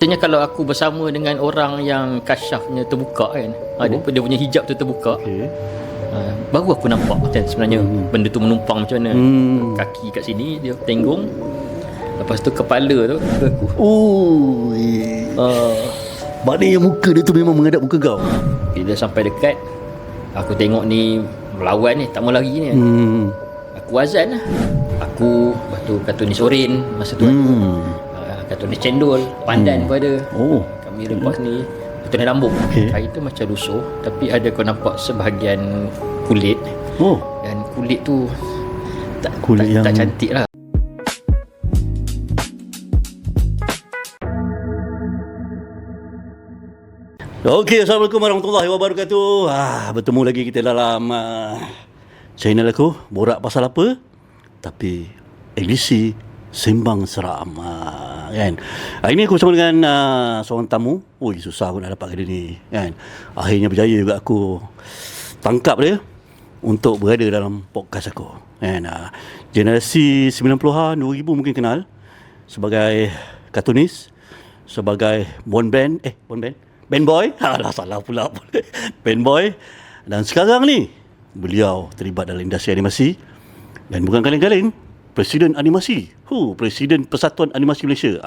Biasanya kalau aku bersama dengan orang yang kasyafnya terbuka kan, dia punya hijab tu terbuka, baru aku nampak kan sebenarnya benda tu menumpang macam mana. Kaki kat sini dia tenggung, lepas tu kepala tu ke aku. Maknanya muka dia tu memang menghadap muka kau. Bila sampai dekat, aku tengok ni melawan ni, tak mau lari ni kan. Aku azan lah. Aku, lepas tu katunis oren masa tu katunis cendol, pandan pun ada. Kami lepas ni katunis lambung. Hari tu macam lusuh, tapi ada kau nampak sebahagian kulit. Dan kulit tu tak cantik lah. Okey, Assalamualaikum warahmatullahi wabarakatuh. Bertemu lagi kita dalam channel aku, Borak Pasal Apa, tapi edisi Sembang Seram, kan. Hari ni aku bersama dengan seorang tamu. Susah aku nak dapat dia ni, kan. Akhirnya berjaya juga aku tangkap dia untuk berada dalam podcast aku, kan. Generasi 90-an, 2000 mungkin kenal sebagai kartunis, sebagai band boy. Salah pula. Band boy. Dan sekarang ni beliau terlibat dalam industri animasi. Dan bukan kaleng-kaleng, Presiden Animasi. Presiden Persatuan Animasi Malaysia.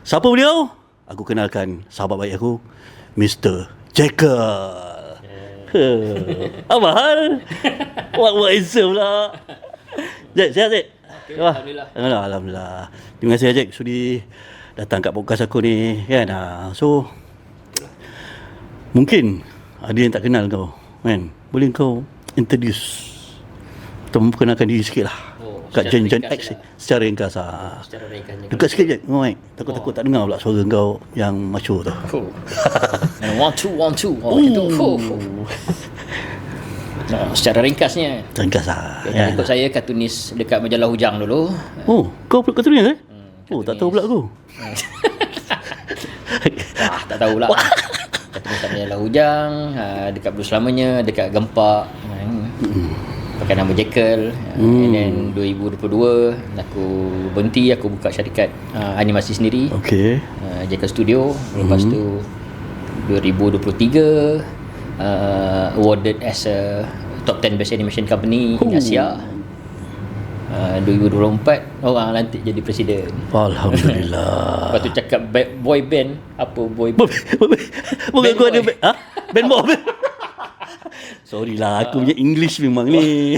Siapa beliau? Aku kenalkan sahabat baik aku, Mr. Jekyll. Apa hal? Buat handsome pula. Jack, sihat Jack? Okay, Alhamdulillah. Terima kasih Jack sudi datang kat podcast aku ni, kan. So mungkin ada yang tak kenal kau, kan. Boleh kau introduce atau memperkenalkan diri sikit lah kat Gen X secara ringkas. Secara ringkasnya dekat sikit je, Mike. Takut tak dengar pula suara kau yang mature tu. One two. Itu. Secara ringkasnya. Ringkas lah. Ikut saya kartunis dekat Majalah Hujang dulu. Kau kartunis tak tahu pula aku. Tak tahu pula. Kartunis kat Majalah Hujang, dekat Blue Selamanya, dekat Gempak. Pakai nama Jekyll. And then 2022 aku berhenti, aku buka syarikat animasi sendiri. Jekyll Studio. Lepas tu 2023 awarded as a top 10 best animation company in Asia. 2024 orang lantik jadi presiden. Alhamdulillah. Lepas tu cakap boy band. Apa boy band? Bukan aku ada band boy. Sorry lah, aku punya English memang ni.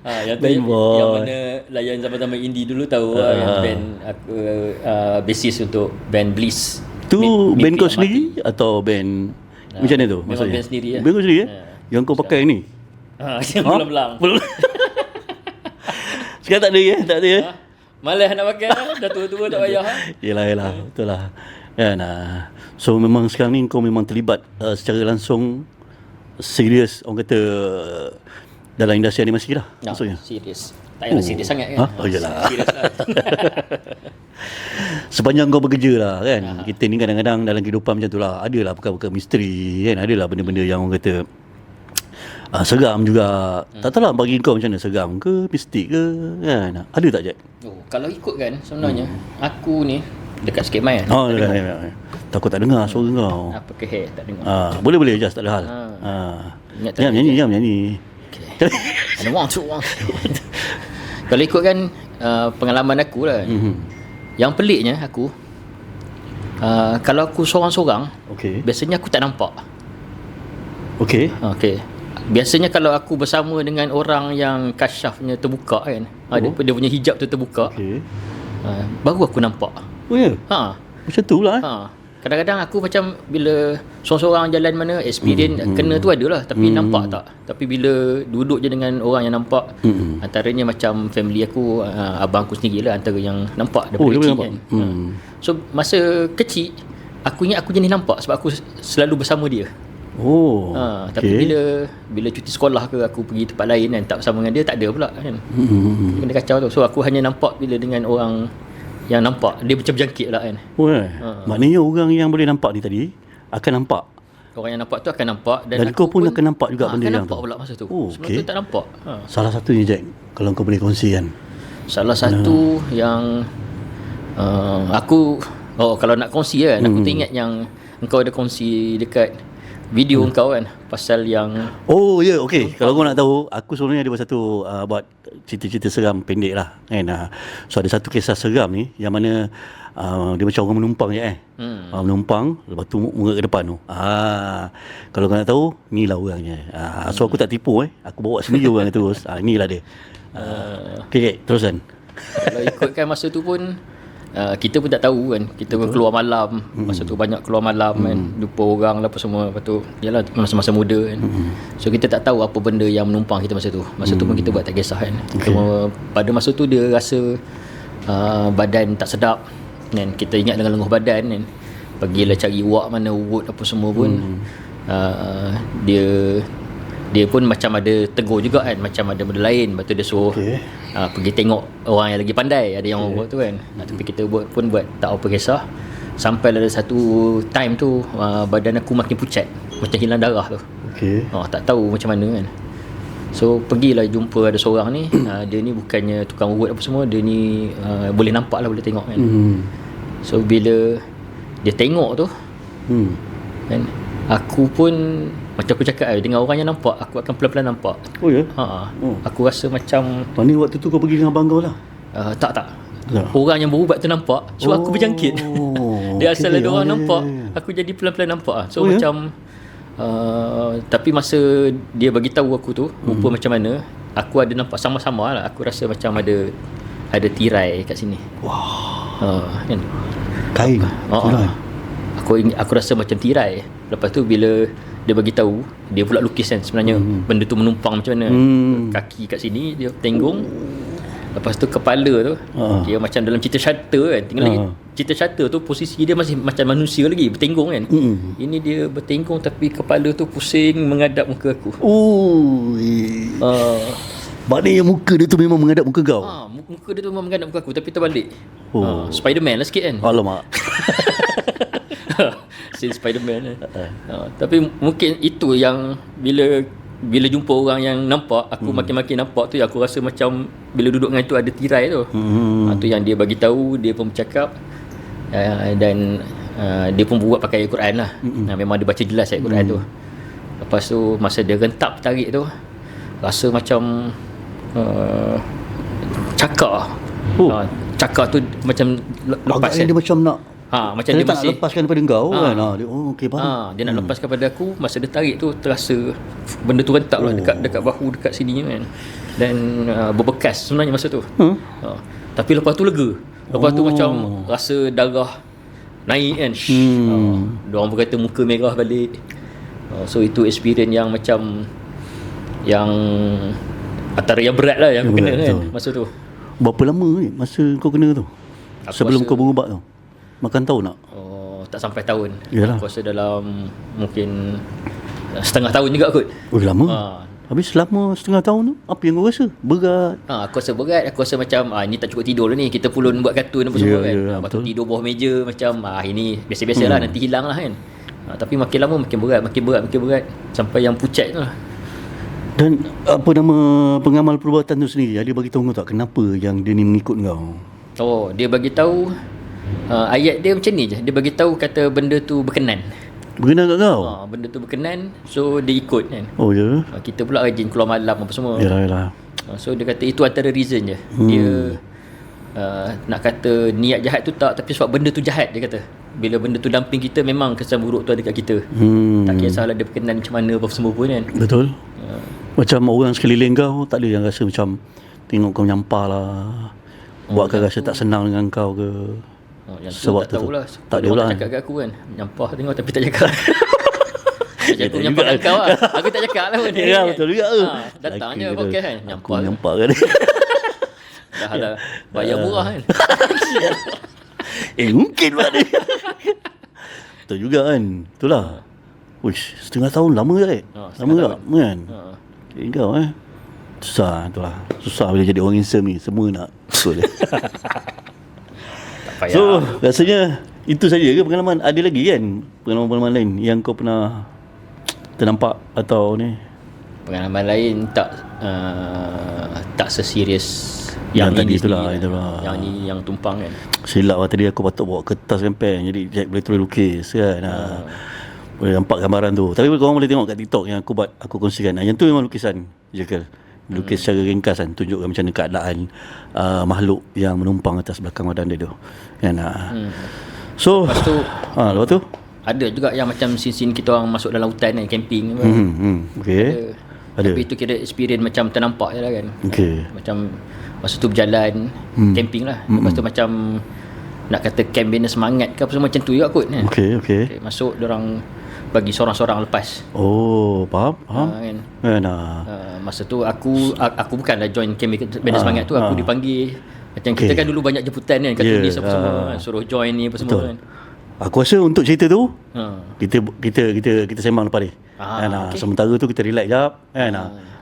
Yang tu yang mana layan zaman-zaman indie dulu tahu yang band aku basis untuk band Bliss. Tu band kau sendiri atau band macam mana tu maksudnya? Band sendiri lah. Band kau sendiri yang kau pakai ni? Yang belum. Sekarang tak ada ya? Malas nak pakai, dah tua-tua tak payah. Yelah, betul lah. Kan, so memang sekarang ni kau memang terlibat secara langsung serius, orang kata, dalam industri animasi lah, maksudnya. Serius. Tak payah serius sangat kan. Yelah. Serius lah. Sepanjang kau bekerja lah, kan. Kita ni kadang-kadang dalam kehidupan macam tu lah, adalah perkara-perkara misteri, kan. Adalah benda-benda yang orang kata seram juga. Tak tahu lah bagi kau macam mana, seram ke, mistik ke, kan. Ada tak Jack? Kalau ikut kan sebenarnya aku ni dekat sikit mic kan. Takut tak dengar suara kau. Apa ke hair tak dengar. Boleh just tak ada hal. Jangan menyanyi. Okay. Ada one two. Kalau ikut kan pengalaman aku lah. Yang peliknya aku kalau aku sorang-sorang, biasanya aku tak nampak. Biasanya kalau aku bersama dengan orang yang kasyafnya terbuka kan, dia punya hijab tu terbuka, baru aku nampak. Macam tu lah. Kadang-kadang aku macam bila seorang-seorang jalan mana, experience kena tu ada lah, tapi nampak tak. Tapi bila duduk je dengan orang yang nampak, antaranya macam family aku, abang aku sendiri lah antara yang nampak daripada kecil kan. So masa kecil aku ingat aku jenis nampak sebab aku selalu bersama dia. Tapi bila cuti sekolah ke aku pergi tempat lain kan, tak bersama dengan dia, tak ada pula kan. Kena kacau tu. So aku hanya nampak bila dengan orang yang nampak, dia macam berjangkit lah kan. Maknanya orang yang boleh nampak ni tadi akan nampak. Orang yang nampak tu akan nampak. Dan kau pun akan nampak juga benda yang tu. Akan nampak pula masa tu. Sebelum tu tak nampak. Salah satunya Jack, kalau kau boleh kongsikan. Salah satu yang aku Oh, kalau nak kongsi kan, aku teringat yang engkau ada kongsi dekat video engkau kan, pasal yang Oh ya, okey. Kalau kau nak tahu, aku sebenarnya ada satu buat cerita-cerita seram pendek lah kan. So ada satu kisah seram ni yang mana dia macam orang menumpang je menumpang, lepas tu muka ke depan tu. Kalau kau nak tahu, ni lah orangnya. So aku tak tipu aku bawa sendiri orang tu terus. Inilah dia. Okey, teruskan. kalau ikutkan masa tu pun kita pun tak tahu kan, kita pun keluar malam, masa tu banyak keluar malam kan, jumpa orang lah apa semua. Lepas tu yalah, masa-masa muda kan, so kita tak tahu apa benda yang menumpang kita masa tu pun kita buat tak kisah kan. Cuma pada masa tu dia rasa badan tak sedap kan, kita ingat dengan lenguh badan kan, pergilah cari wak mana urut apa semua pun. Dia pun macam ada tegur juga kan, macam ada benda lain. Lepas tu dia suruh pergi tengok orang yang lagi pandai, ada yang orang buat tu kan. Tapi kita buat tak apa kisah. Sampai ada satu time tu badan aku makin pucat, macam hilang darah tu. Tak tahu macam mana kan. So pergilah jumpa ada seorang ni. Dia ni bukannya tukang urut apa semua, dia ni boleh nampak lah, boleh tengok kan. So bila dia tengok tu kan, aku pun macam aku cakap dengan orang yang nampak, aku akan pelan-pelan nampak. Oh ya? Aku rasa macam Ni waktu tu kau pergi dengan abang kau lah? Tak. Orang yang berubat tu nampak, so aku berjangkit. Dia asal ada orang nampak, aku jadi pelan-pelan nampak. So macam tapi masa dia bagi tahu aku tu rupa macam mana, aku ada nampak sama-sama lah. Aku rasa macam ada tirai kat sini. Kan? Kain. Aku rasa macam tirai. Lepas tu bila dia bagi tahu, dia pula lukis kan sebenarnya benda tu menumpang macam mana. Kaki kat sini dia tenggung. Lepas tu kepala tu dia macam dalam cerita Shutter kan. Tinggal lagi cerita Shutter tu posisi dia masih macam manusia lagi, bertenggung kan. Ini dia bertenggung tapi kepala tu pusing menghadap muka aku. Maknanya muka dia tu memang menghadap muka kau? Muka dia tu memang menghadap muka aku tapi terbalik. Spiderman lah sikit kan. Alamak. Scene Spiderman tapi mungkin itu yang bila jumpa orang yang nampak, aku makin-makin nampak tu, aku rasa macam bila duduk dengan itu ada tirai tu. Tu yang dia bagi tahu, dia pun bercakap dan dia pun buat pakai ayat Quran lah. Memang dia baca jelas ayat Quran tu. Lepas tu masa dia rentap tarik tu, rasa macam cakar. Cakar tu macam lepas kan. Dia macam nak macam dia tak masih lepaskan daripada kau kan. Okey, faham. Dia nak lepaskan pada aku. Masa dia tarik tu terasa benda tu rentap lah dekat bahu, dekat sini kan. Dan berbekas sebenarnya masa tu. Tapi lepas tu lega. Lepas tu macam rasa darah naik kan. Diorang pun kata muka merah balik. So itu experience yang macam yang antara yang berat lah yang aku kena kan masa tu. Berapa lama ni masa kau kena tu? Sebelum kau berubat tu? Makan tahun tak? Tak sampai tahun. Yalah. Aku rasa dalam mungkin setengah tahun juga kot. Lama. Habis selama setengah tahun tu, apa yang kau rasa? Berat? Aku rasa berat. Aku rasa macam ni tak cukup tidur lah ni. Kita pulun buat kartun apa semua kan. Lepas tu tidur bawah meja macam ini biasa-biasa lah, nanti hilang lah kan. Tapi makin lama makin berat. Sampai yang pucat tu lah. Dan apa nama pengamal perubatan tu sendiri, dia bagi tahu kau tak kenapa yang dia ni mengikut kau? Dia bagi tahu ayat dia macam ni je. Dia bagi tahu kata benda tu berkenan. Berkenan kat kau? Benda tu berkenan, so dia ikut kan. Ya. Kita pula rajin keluar malam apa semua. Yalah. So dia kata itu antara reason je. Dia nak kata niat jahat tu tak, tapi sebab benda tu jahat dia kata. Bila benda tu damping kita, memang kesan buruk tu ada kat kita. Tak kisahlah dia berkenan macam mana apa semua pun kan. Betul. Macam orang sekeliling kau tak ada yang rasa macam tengok kau menyampah lah, buatkan rasa tak senang dengan kau ke? Yang sebab tak tahulah. Tak ada orang cakap kat aku kan, menyampah tengok tapi tak cakap. Aku menyampah kat kau lah. Aku tak cakap lah pun. Ya, betul juga tu. Datang je podcast kan, menyampah kan. Dah bayar murah kan. Mungkin lah ni. Betul juga kan. Itulah. Uish, setengah tahun lama tak? Lama tak kan? Kau susah itulah. Susah bila jadi orang insem ni. Semua nak betul. So rasanya itu saja ke pengalaman? Ada lagi kan pengalaman-pengalaman lain yang kau pernah ternampak atau ni? Pengalaman lain tak seserius yang tadi ini itulah, sendiri itulah. Yang ni yang tumpang kan. Silap lah tadi aku patut bawa kertas kan pen. Jadi Jack boleh tulis lukis kan. Boleh nampak gambaran tu. Tapi korang boleh tengok kat TikTok yang aku buat, aku kongsikan. Yang tu memang lukisan Jekyll. Lukis secara ringkas kan, tunjukkan macam mana keadaan makhluk yang menumpang atas belakang badan dia tu kan. So Lepas tu lepas tu ada juga yang macam scene-scene kita orang masuk dalam hutan kan, camping apa. okey. Ada. Tapi itu kira experience macam ternampak je lah kan. Okey. Macam masa tu berjalan camping lah. Lepas tu macam nak kata camp bina semangat ke apa semua macam tu juga kot kan. Okey. Masuk diorang bagi sorang-sorang lepas. Oh, faham? Kan. Kan. Masa tu aku bukanlah join camp bina semangat tu, aku dipanggil. Macam kita kan dulu banyak jemputan kan kat tulis apa semua kan. Suruh join ni apa semua kan. Aku rasa untuk cerita tu kita sembang lepas ni. Kan. Sementara tu kita relax jap kan.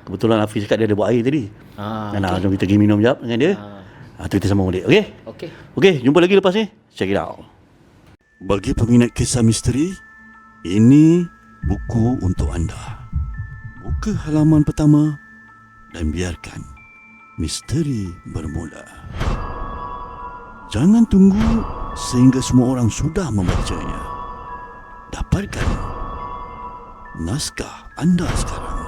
Kebetulan Hafiz cakap dia ada buat air tadi. Kan. Jom kita pergi minum jap dengan dia. Tu kita sambung balik. Okey, jumpa lagi lepas ni. Check it out. Bagi peminat kisah misteri, ini buku untuk anda. Buka halaman pertama dan biarkan misteri bermula. Jangan tunggu sehingga semua orang sudah membacanya. Dapatkan naskah anda sekarang.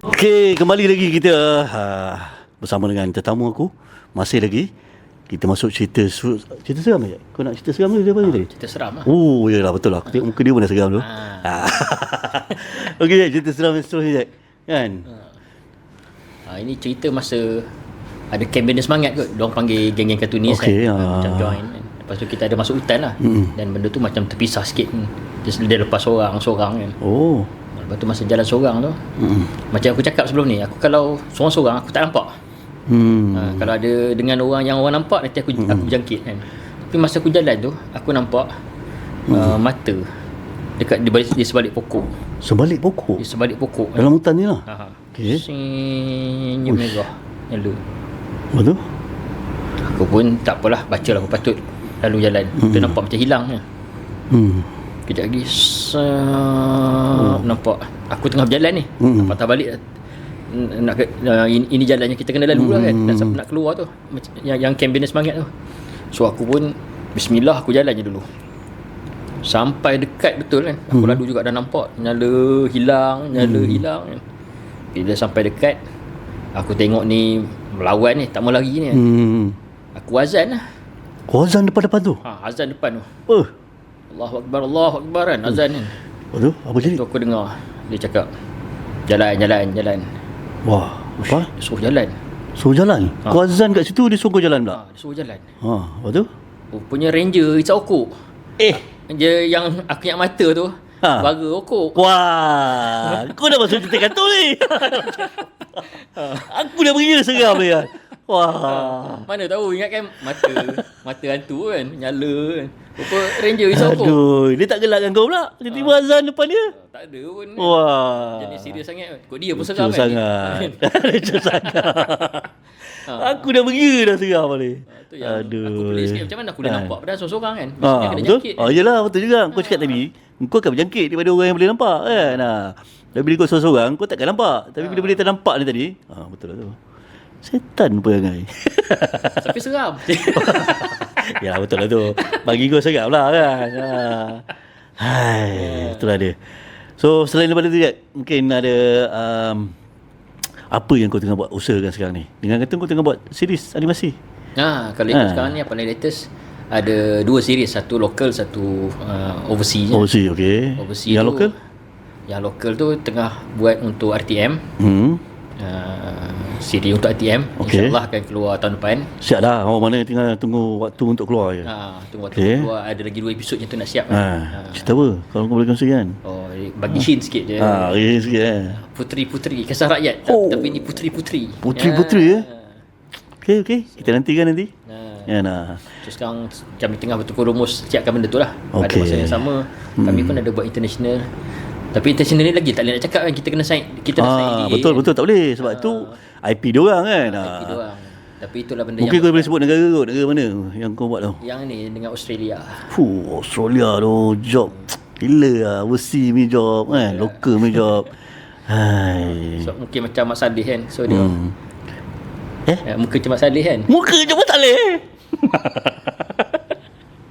Okey, kembali lagi kita bersama dengan tetamu aku. Masih lagi kita masuk cerita seram je. Kau nak cerita seram ke apa tadi? Cerita seram lah. Oh, yalah betul lah. Aku tengok muka dia pun dah seram tu. Okey, cerita seram seterusnya Jack. Kan? Ini cerita masa ada camp bina semangat kot. Diorang panggil geng-geng kartunis kan. Macam join kan. Lepas tu kita ada masuk hutan lah. Dan benda tu macam terpisah sikit kan. Dia lepas seorang-seorang kan. Oh. Lepas tu masa jalan seorang tu macam aku cakap sebelum ni, aku kalau seorang-seorang aku tak nampak. Kalau ada dengan orang yang orang nampak, nanti aku berjangkit kan. Tapi masa aku jalan tu aku nampak mata dekat di sebalik pokok. Sebalik pokok? Di sebalik pokok dalam hutan ni lah. Okey. Senyum merah nyala. Lepas tu? Aku pun tak apalah, bacalah apa patut, lalu jalan. Kita nampak macam hilang kan. Kejap lagi nampak aku tengah berjalan ni. Patah balik ini jalan yang kita kena lalu lah kan. Nak keluar tu yang camp bina semangat tu. So aku pun bismillah, aku jalan je dulu sampai dekat betul kan. Aku lalu juga dah nampak nyala hilang kan. Bila sampai dekat aku tengok ni melawan ni, tak mau lari ni kan. Aku azan lah. Kau azan depan tu? Azan depan tu. Allahu Akbar kan azan ni. Lepas tu apa jadi? Tu aku dengar dia cakap jalan. Wah, apa? Suruh jalan. Suruh jalan? Kau azan kat situ, dia suruh kau jalan pula? Dia suruh jalan. Lepas tu? Rupanya ranger hisap okok. Dia yang aku ingat mata tu bara okok. Wah, kau dah masuk cerita kartun ni. Aku dah pergi seram ni kan. Wah. Mana tahu, ingat kan mata hantu kan nyala kan. Rupa ranger hisap okok. Aduh, dia tak gelakkan kau pula? Tiba-tiba azan depan dia? Tak ada pun. Wah. Jadi serius sangat. Kok dia pun seram kan? Lucu sangat. Aku dah pergi dah seram ni. Aduh. Aku pelik sikit, macam mana aku dah nampak padahal seorang-seorang kan. Mestinya kena jangkit. Yelah, betul juga. Kau cakap tadi, kau akan berjangkit daripada orang yang boleh nampak kan. Dan bila kau seorang-seorang, kau takkan nampak. Tapi bila dia ternampak ni tadi, betul lah tu. Setan perangai. Tapi seram. Ya betul lah tu. Bagi kau seram lah kan. Itulah dia. So selain daripada tu Jack, mungkin ada apa yang kau tengah buat usahakan sekarang ni? Dengan kata kau tengah buat series animasi. Kalau ikut sekarang ni apa paling latest, ada 2 series, satu local, satu overseas. Overseas, okey. Yang local? Yang local tu tengah buat untuk RTM. Series untuk RTM, InsyaAllah akan keluar tahun depan. Siap dah. Orang mana tinggal tunggu waktu untuk keluar je. Tunggu waktu keluar. Ada lagi 2 episod yang tu nak siap. Cerita apa? Kalau kau boleh kongsikan. Bagi hint sikit je. Hint sikit Puteri-puteri kisah rakyat. Tapi ni puteri-puteri. Puteri-puteri ya? Okey. Kita nantikan nanti. So sekarang kami tengah betul rumus siapkan benda tu lah. Pada masa yang sama kami pun ada buat international. Tapi intentionally lagi tak boleh nak cakap kan, kita kena sign, kita dah sign NDA. Betul tak boleh sebab tu IP dia orang kan. IP diorang. Tapi itulah benda Mungkin yang kau boleh sebut negara kot. Negara mana yang kau buat tu? yang ni dengan Australia. Australia tu job gila lah. Overseas ni job kan. Local ni job. Hai. So mungkin macam Mak Saleh kan. So dia muka macam Mak Saleh kan. Muka je pun tak boleh.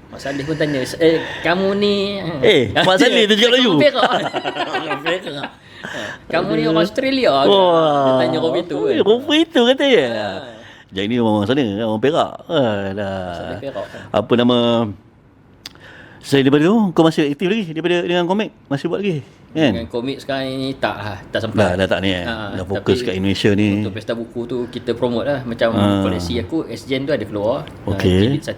Mak Saleh pun tanya, kamu ni Mak Saleh tu cakap Melayu. Kamu Perak. Perak. Kamu ni orang Australia ke? Dia tanya orang itu kan. Orang itu katanya. Jadi ni orang sana, orang Perak. Saleh Perak kan. Apa nama? Selain daripada tu, kau masih aktif lagi daripada dengan komik? Masih buat lagi? Kan? Dengan komik sekarang ni tak sempat. Dah tak ni dah fokus kat Indonesia ni. Untuk pesta buku tu kita promote lah. Macam koleksi aku SGN tu ada keluar. Okey. Jilid 1.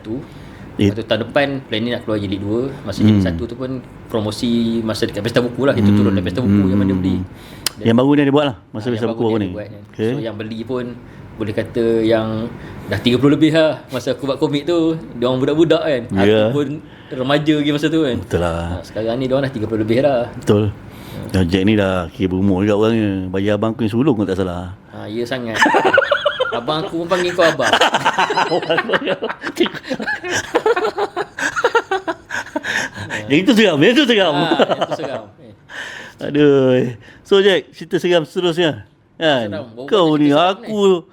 Lepas tu tahun depan plan ni nak keluar jilid 2. Masa jilid 1 tu pun promosi masa dekat pesta buku lah. Kita turun dari pesta buku yang mana beli. Yang baru ni dia buat lah masa pesta yang buku baru baru dia ni. buat kan. Okay. So yang beli pun boleh kata yang dah 30 lebih lah. Masa aku buat komik tu dia orang budak-budak kan. Ya. Aku pun remaja lagi masa tu kan. Betul lah. Sekarang ni dia orang dah 30 lebih dah. Betul. Jack ni dah kira berumur juga orangnya. Bagi abang aku yang sulung kau tak salah. Ya sangat. Abang aku pun panggil kau abang. Yang itu seram. Yang itu seram. Itu seram. Aduh. So Jack, cerita seram seterusnya. Kan? Seram. Kau Bawa ni cerita aku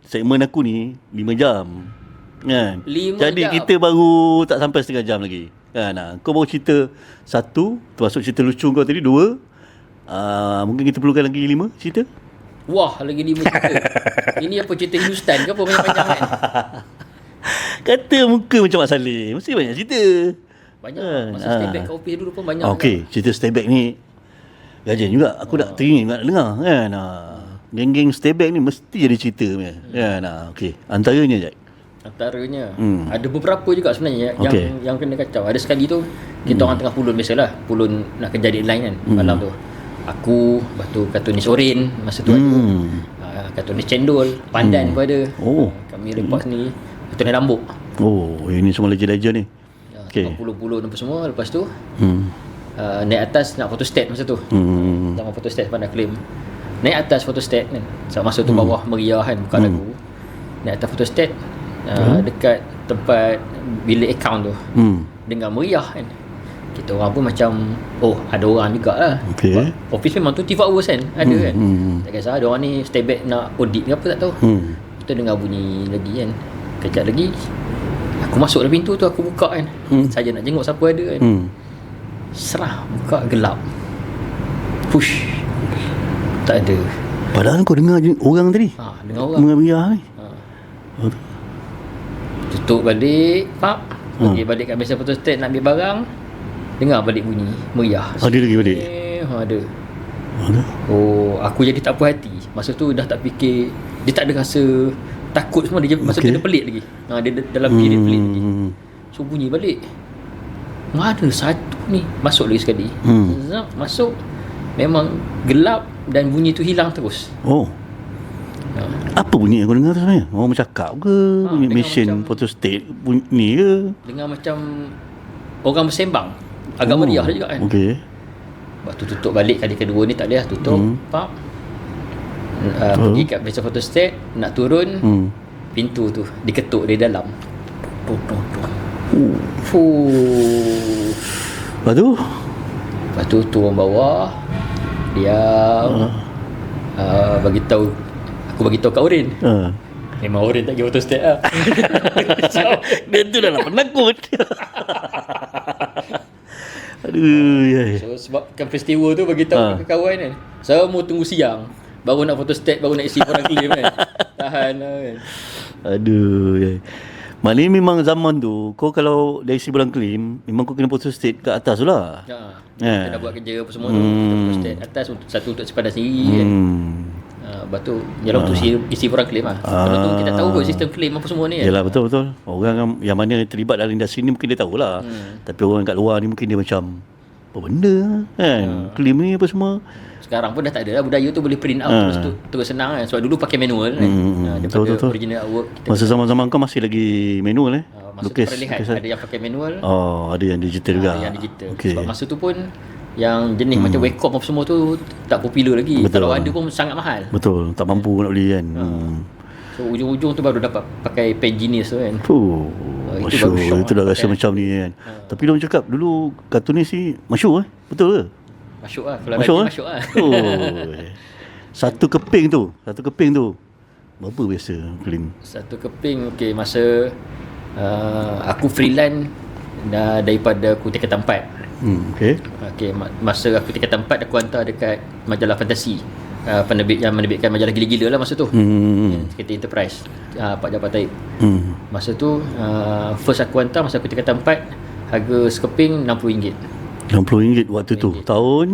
segmen aku ni 5 jam. Kan? 5 Jadi jam. kita baru tak sampai setengah jam lagi. Kan? Kau baru cerita 1, termasuk cerita lucu kau tadi 2. Mungkin kita perlukan lagi 5 cerita. Wah, lagi 5 cerita. Ini apa cerita Hindustan ke apa panjang-panjang kan? Kata muka macam Mak Saleh. Mesti banyak cerita. Banyak. Masa stay back kat office dulu pun banyak. Okey, cerita stay back ni gajen juga. Aku tak teringin nak dengar kan. Geng-geng stay back ni mesti ada cerita punya. Kan. Okey, antaranya Jack. Antaranya ada beberapa juga sebenarnya Okey. yang kena kacau. Ada sekali tu kita orang tengah pulun biasalah. Pulun nak kerja deadline kan malam tu. Aku, lepas tu kartunis Orin masa tu ada. Kartunis Cendol, Pandan pun ada. Kami report ni. Kartunis Rambut. Ini semua legend-legend ni. Okay. Pulun-pulun apa semua. Lepas tu naik atas nak photostat masa tu. Zaman photostat pandai claim. Naik atas photostat kan. So, masa tu bawah meriah kan buka lagu. Naik atas photostat dekat tempat bilik account tu. Dengar meriah kan. Kita orang pun macam ada orang jugalah. Okay. Office memang tu 24 hours kan. Ada kan. Tak kisah ada orang ni stay back nak audit ke apa tak tahu. Kita dengar bunyi lagi kan. Kejap lagi aku masuk dalam pintu tu, aku buka kan. Saja nak jenguk siapa ada kan. Serah buka gelap. Push. Tak ada. Padahal kau dengar orang tadi. Dengar orang. Meriah ni. Tutup balik, pergi balik kat biasa photostat nak ambil barang. Dengar balik bunyi meriah. Ada lagi balik. Ada. Aku jadi tak puas hati. Masa tu dah tak fikir, dia tak ada rasa takut semua. Dia masa tu dia pelik lagi. Dia dalam period pelik lagi. So bunyi balik. Ada satu ni masuk lagi sekali. Masuk. Memang gelap dan bunyi tu hilang terus. Apa bunyi yang kau dengar tu sebenarnya? Orang bercakap ke? Bunyi mesin photostat bunyi ni ke? Dengar macam orang bersembang. Agak meriah juga kan. Okey. Lepas tu tutup balik kali kedua ni tak boleh lah. Tutup. Pergi kat biasa photostat. Nak turun. Pintu tu diketuk dari dalam. Lepas tu turun bawah. Diam. Aku bagi tahu kat Orin. Memang Orin tak pergi photostat lah. Dia tu dah nak penakut. Aduh. So sebabkan peristiwa tu bagi tahu ke kawan kan. Semua tunggu siang. Baru nak photostat, baru nak isi orang claim kan. Tahan lah kan. Aduh. Maknanya memang zaman tu kau kalau dari si bulan claim memang kau kena photostat kat atas tu lah. Kita dah buat kerja apa semua tu. Kita photostat atas satu untuk sepadan sendiri kan. Lepas tu jalan untuk isi orang claim lah. Kalau tu kita tahu kot sistem claim apa semua ni kan. Yalah betul. Orang yang mana terlibat dalam industri ni mungkin dia tahulah. Tapi orang kat luar ni mungkin dia macam apa benda kan. Claim ni apa semua. Sekarang pun dah tak ada lah budaya tu, boleh print out terus senang kan. Sebab dulu pakai manual kan. Daripada betul. original artwork Masa zaman-zaman kau masih lagi manual masa tu perlihat ada yang pakai manual. Ada yang digital juga. Ada yang digital. Okay. Sebab masa tu pun yang jenis macam Wacom apa semua tu tak popular lagi. Betul. Kalau ada pun sangat mahal. Betul, tak mampu nak beli kan. So ujung-ujung tu baru dapat pakai pen Genius tu kan. Itu Masya baru Allah, shock itu dah lah, rasa kan. macam ni kan. Tapi dia orang cakap dulu kartunis ni masyhur betul ke? Masuk lah. Kalau Masuk rajin eh? masuk lah. Satu keping tu berapa biasa claim? Satu keping, okey, masa aku freelance daripada aku tingkatan 4. Okey. Okey, masa aku tingkatan 4 aku hantar dekat majalah fantasi. Penerbit yang menerbitkan majalah gila-gila lah masa tu. Kita Enterprise, Pak Jafar Taib. Masa tu first aku hantar masa aku tingkatan 4, harga sekeping RM60. RM60 waktu tu. Tahun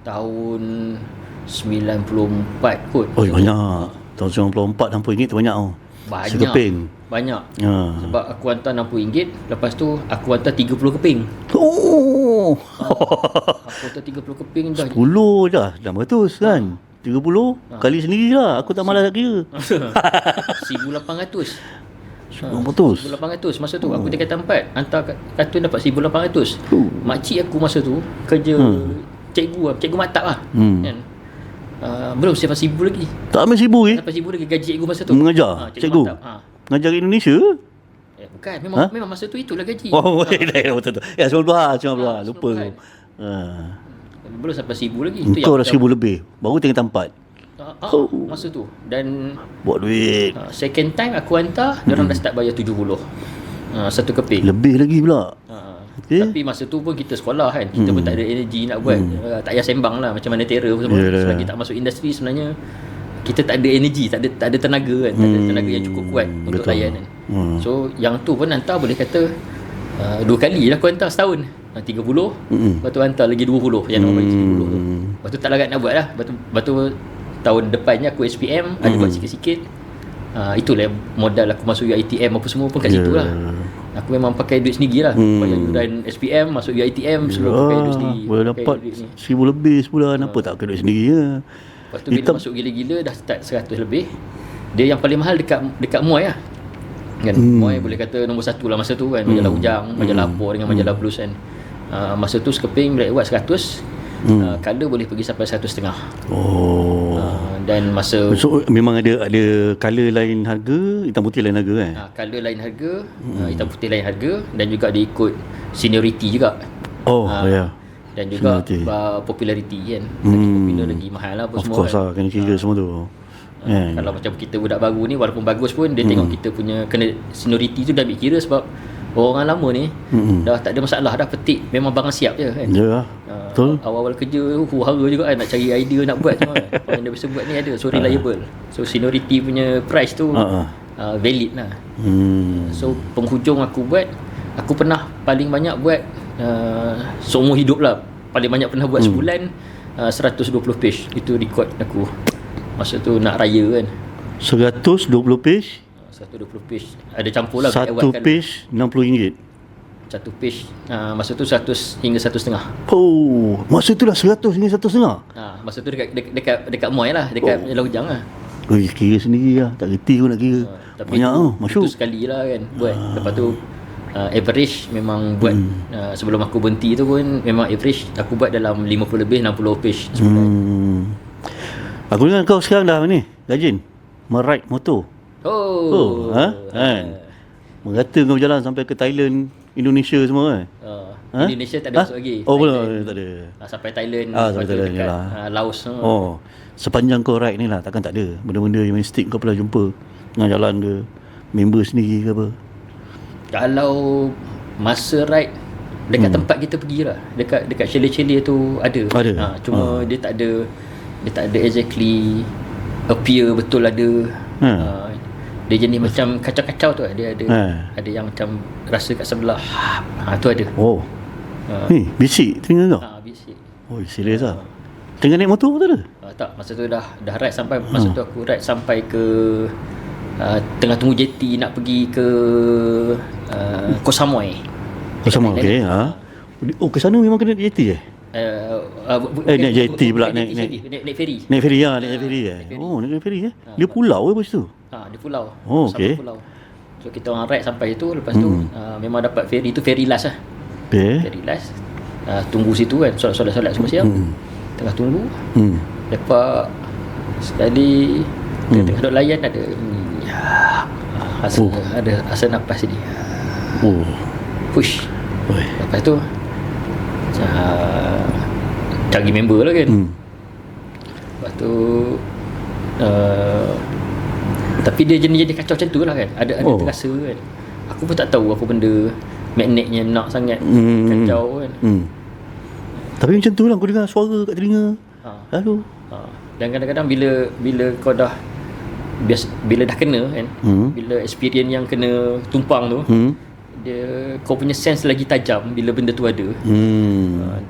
94 kot. oh banyak. Tahun 94 RM60 tu banyak tau. Banyak. Sekeping. Banyak. Ha. Sebab aku hantar RM60, lepas tu aku hantar 30 keping. Oh. Aku hantar 30 keping dah. 10 dah 600 kan. 30 kali sendiri lah. Aku tak malas nak kira. 1,800. 1,800. 1,800 masa tu aku tingkatan 4 hantar kartun dapat 1,800. Makcik aku masa tu kerja cikgu maktab lah. Kan. Belum sampai 1,000 lagi. Tak ambil 1,000 Sampai 1,000 lagi gaji cikgu masa tu. Mengajar cikgu. maktab. Mengajar kat Indonesia. Bukan, memang masa tu itulah gaji. Oh, betul. Ya, 90 lupa. 90. Belum sampai 1,000 lagi. Itu Engkau dah yang 1,000 lebih. Baru tingkatan 4. masa tu. Dan Buat duit. second time aku hantar, diorang dah start bayar 70. Satu keping. Lebih lagi pula. Okay. Tapi masa tu pun kita sekolah kan, kita pun tak ada energi nak buat. Tak payah sembang lah macam mana terror semua. Selagi tak masuk industri sebenarnya kita tak ada energi, tak ada tenaga kan, tak ada tenaga yang cukup kuat untuk layan kan. So yang tu pun hantar boleh kata 2 kali lah aku hantar setahun. 30, lepas tu hantar lagi 20 yang nak bagi 30 tu. Lepas tu tak larat nak buat lah. Lepas tu tahun depannya aku SPM ada buat sikit-sikit. Itulah modal aku masuk UiTM apa semua pun kat situ lah. Aku memang pakai duit sendiri lah. Bayar yuran SPM, masuk UiTM, suruh pakai duit sendiri. Boleh dapat 1,000 lebih sebulan. Apa tak pakai duit sendiri je. Lepas tu bila masuk gila-gila dah start 100 lebih. Dia yang paling mahal dekat Muai lah kan. Muai boleh kata nombor 1 lah masa tu kan. Majalah Ujang, majalah Apa dengan majalah Blues kan. Masa tu sekeping Black White 100. Color boleh pergi sampai 150. Dan masa So memang ada color lain harga, hitam putih lain harga kan. Color lain harga, hitam putih lain harga, dan juga dia ikut seniority juga. Ya. Dan juga popularity kan. Lagi popular lagi mahal lah apa Of semua. course lah, kena kira semua tu. Kalau macam kita budak baru ni, walaupun bagus pun dia tengok kita punya kena seniority tu dah ambil kira. Sebab orang lama ni dah tak ada masalah dah, petik memang barang siap je kan. Ya. Betul. Awal-awal kerja hara juga kan, nak cari idea nak buat semua kan. Orang yang dah biasa buat ni ada, so reliable. So seniority punya price tu valid lah. So penghujung aku buat, aku pernah paling banyak buat seumur hidup lah. Paling banyak pernah buat sebulan 120 page. Itu rekod aku masa tu nak raya kan. 120 page. 120 page. Ada campur lah. Satu page RM60. Satu page masa tu 100 hingga 150. Oh, masa tu dah 100 hingga 150. Masa tu dekat Muai lah, dekat Jalan Ujang lah. Kira sendiri lah, tak reti pun nak kira. Tapi banyak itu sekali lah kan buat. Lepas tu average memang buat sebelum aku berhenti tu pun memang average aku buat dalam 50 lebih 60 page sebulan. Aku dengar kau sekarang dah ni rajin meride motor. Kan? Merata kau berjalan sampai ke Thailand, Indonesia semua kan? Indonesia tak ada masuk lagi. Belum, tak ada. Sampai Thailand, sampai Thailand dekat lah. Laos. Sepanjang kau ride ni lah, takkan tak ada benda-benda yang mistik kau pernah jumpa tengah jalan ke, member sendiri ke apa? Kalau masa ride dekat tempat kita pergi lah, dekat chalet-chalet tu ada. Cuma dia tak ada exactly appear betul ada. Dia jenis macam kacau-kacau tu. Dia ada yang macam rasa kat sebelah. Tu ada. Ni bisik telinga kau? Bisik. Serius lah. Tengah naik motor betul ke? Tak, masa tu dah ride sampai masa tu aku ride sampai ke tengah tunggu JT nak pergi ke Koh Samui. Koh Samui, okey. Ke sana memang kena JT naik JT pula, naik ferry. Naik ferry naik ferry Dia pulau lepas tu. Dia pulau. Okey. Pulau. So kita orang ride sampai tu, lepas tu memang dapat ferry tu, ferry last lah. Ferry last. tunggu situ kan, solat semua siap. Tengah tunggu, lepas sekali tengah duduk layan ada ada asal nafas ni. Push. Lepas tu cari member lah kan. Lepas tu tapi dia jadi kacau macam tu lah kan. Ada terasa kan. Aku pun tak tahu apa benda magnetnya nak sangat kacau kan. Tapi macam tu lah, aku dengar suara kat telinga. Lalu dan kadang-kadang bila kau dah bila dah kena kan, bila experience yang kena tumpang tu, dia kau punya sense lagi tajam bila benda tu ada.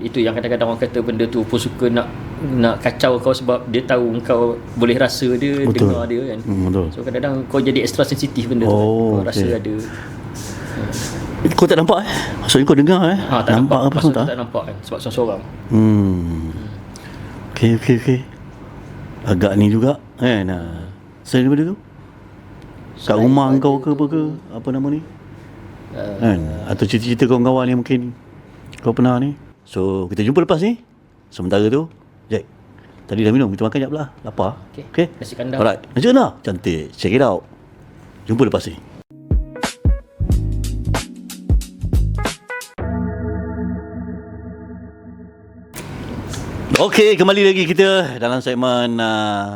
Itu yang kadang-kadang orang kata benda tu pun suka nak kacau kau sebab dia tahu kau boleh rasa dia, dengar dia kan. Betul. So kadang-kadang kau jadi extra sensitif benda tu. Kau rasa ada. Kau tak nampak maksudnya kau dengar tak nampak apa tak nampak kan, sebab seorang-seorang. Okey. Agak ni juga kan. Selain daripada tu, kat rumah kau ke apa nama ni? Kan? Atau cerita-cerita kawan-kawan yang mungkin kau pernah ni. So kita jumpa lepas ni. Sementara tu Jack, tadi dah minum, kita makan jap lah, lapar. Okay? Nasi kandar. Alright, nasi kandar cantik, check it out. Jumpa lepas ni. Okey, kembali lagi kita dalam segmen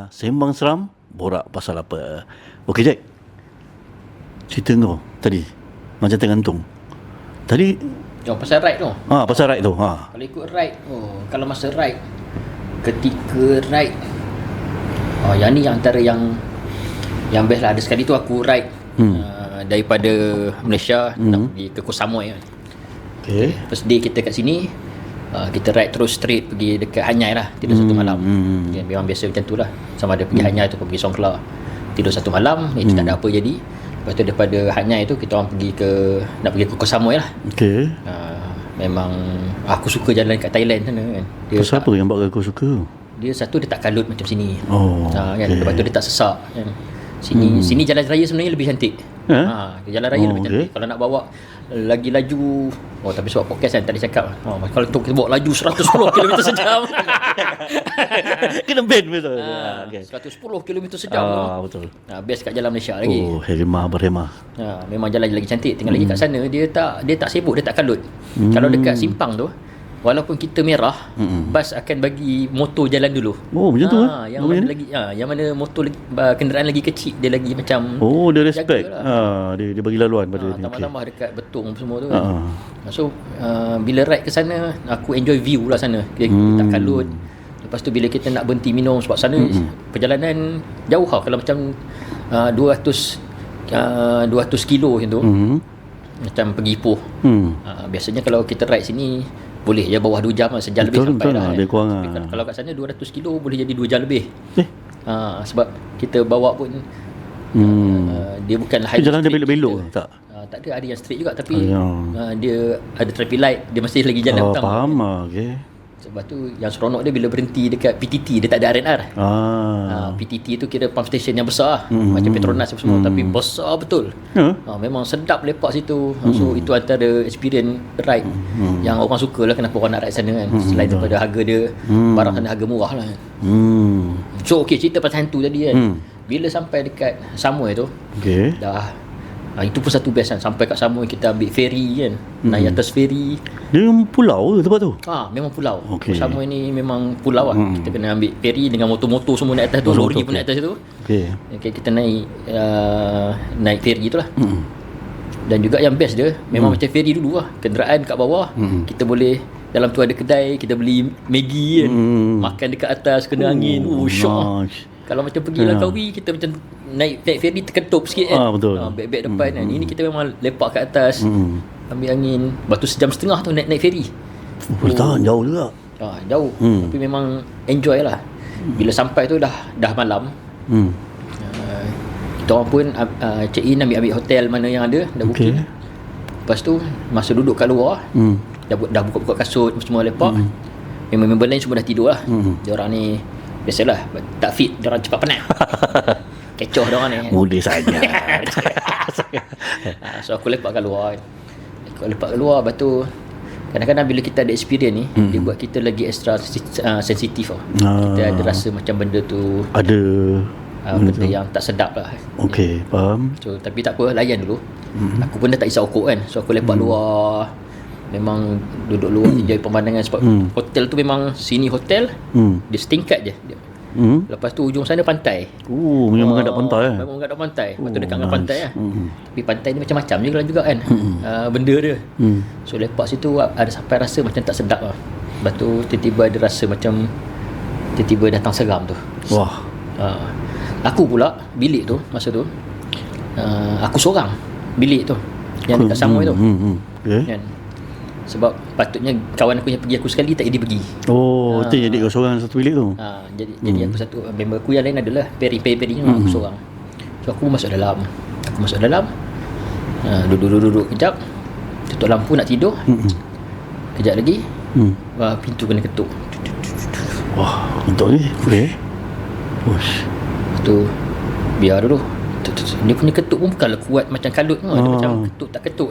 Sembang Seram, borak pasal apa. Okey Jack, cerita kau tadi macam tergantung. Tadi pasal ride tu. Pasal ride tu. Kalau ikut ride, kalau masa ride, ketika ride, yang ni yang antara yang best lah. Ada sekali tu aku ride daripada Malaysia nak pergi ke Koh Samui kan. Okay. First day kita kat sini, kita ride terus straight pergi dekat Hanyai lah, tidur satu malam. Memang biasa macam tu lah, sama ada pergi Hanyai atau pergi Songkhla, tidur satu malam. Tak ada apa jadi. Lepas tu daripada Hanyai tu kita orang nak pergi ke Koh Samui lah. Okay. Memang aku suka jalan kat Thailand sana kan. Pasal apa yang buat kau suka? Dia satu, dia tak kalut macam sini. Kan? Lepas tu dia tak sesak kan. Sini jalan raya sebenarnya lebih cantik. Jalan raya lebih cantik. Kalau nak bawa lagi laju, tapi sebab podcast kan tadi cakap, kalau kita bawa laju 110 km sejam kena ban betul. 110 km sejam betul. Best kat jalan Malaysia lagi. Berhemah. Memang jalan lagi cantik. Tinggal lagi kat sana dia tak sibuk, dia tak kalut. Kalau dekat simpang tu, walaupun kita merah, bas akan bagi motor jalan dulu. Macam tu yang mana lagi yang mana motor kenderaan lagi kecil, dia lagi macam dia respect lah. Dia bagi laluan pada ni. Tambah-tambah dekat betung semua tu kan. So bila ride ke sana, aku enjoy view lah sana. Dia tak kalut. Lepas tu bila kita nak berhenti minum, sebab sana perjalanan jauh lah. Kalau macam 200 kilo macam tu, macam pergi Ipoh. Biasanya kalau kita ride sini boleh je bawah 2 jam lah, sejam lebih sampai lah. Tapi kalau kat sana 200 kilo boleh jadi 2 jam lebih. Sebab kita bawa pun dia bukan highway. Jalan dia belok-belok tak? Tak ada yang straight juga, tapi dia ada traffic light, dia masih lagi jalan utama. Faham okey. Sebab tu yang seronok dia bila berhenti dekat PTT, dia tak ada R&R. PTT tu kira pump station yang besar, macam Petronas semua, tapi besar betul. Memang sedap lepak situ. So itu antara experience ride yang orang suka lah, kenapa orang nak ride sana kan. Selain daripada harga dia, barang sana harga murah lah. So cerita pasal hantu tadi kan. Bila sampai dekat Samui tu, dah itu pun satu best kan. Sampai kat Samui kita ambil ferry kan, naik atas ferry. Dia pulau ke tempat tu? Memang pulau. Samui ni memang pulau lah. Kita kena ambil ferry dengan motor-motor semua naik atas tu, lori pun naik atas tu. Kita naik ferry tu lah. Dan juga yang best dia, memang macam ferry dulu lah, kenderaan kat bawah, kita boleh dalam tu ada kedai, kita beli Maggi kan, makan dekat atas, kena angin. Syok. Kalau macam pergi Langkawi, kita macam naik ferry terketup sikit kan. Betul. Beg-beg depan kan. Ini kita memang lepak kat atas, ambil angin. Lepas tu sejam setengah tu naik ferry. Boleh tahan jauh juga. Jauh. Tapi memang enjoy lah. Bila sampai tu dah malam. Kita orang pun check in, ambil hotel mana yang ada, dah booking. Lepas tu masa duduk kat luar, dah buka-buka kasut semua lepak. Member lain semua dah tidur lah. Diorang ni biasalah, tak fit, diorang cepat penat. Kecoh diorang ni. Boleh saja. So aku lepak kat luar. Lepas tu kadang-kadang bila kita ada experience ni, dia buat kita lagi extra sensitif tau. Kita ada rasa macam benda tu Ada benda yang tak sedap lah. Okey, faham. So tapi tak apa, layan dulu. Aku pun dah tak isap okok kan. So aku lepak luar. Memang duduk luar enjoy pemandangan sebab hotel tu memang sini hotel. Dia setingkat je. Lepas tu ujung sana pantai. Memang menghadap pantai Memang menghadap pantai. Lepas tu dekat dengan pantai lah. Tapi pantai ni macam-macam juga kan. Benda dia. So lepak situ ada sampai rasa macam tak sedap lah. Lepas tu tiba-tiba ada rasa macam tiba-tiba datang seram tu. Wah. Aku pula bilik tu masa tu aku seorang bilik tu yang dekat Samoy tu. Okay. Kan? Sebab patutnya kawan aku yang pergi aku sekali tak jadi pergi. Itu jadi kau seorang satu bilik tu. Jadi aku satu, member aku yang lain adalah pairing aku seorang. So aku masuk dalam. Duduk kejap. Tutup lampu nak tidur. Kejap lagi pintu kena ketuk. Wah, untuk ni boleh. Ush. Lepas tu biar dulu. Dia punya ketuk pun bukanlah kuat macam kalut tu. Dia macam ketuk tak ketuk.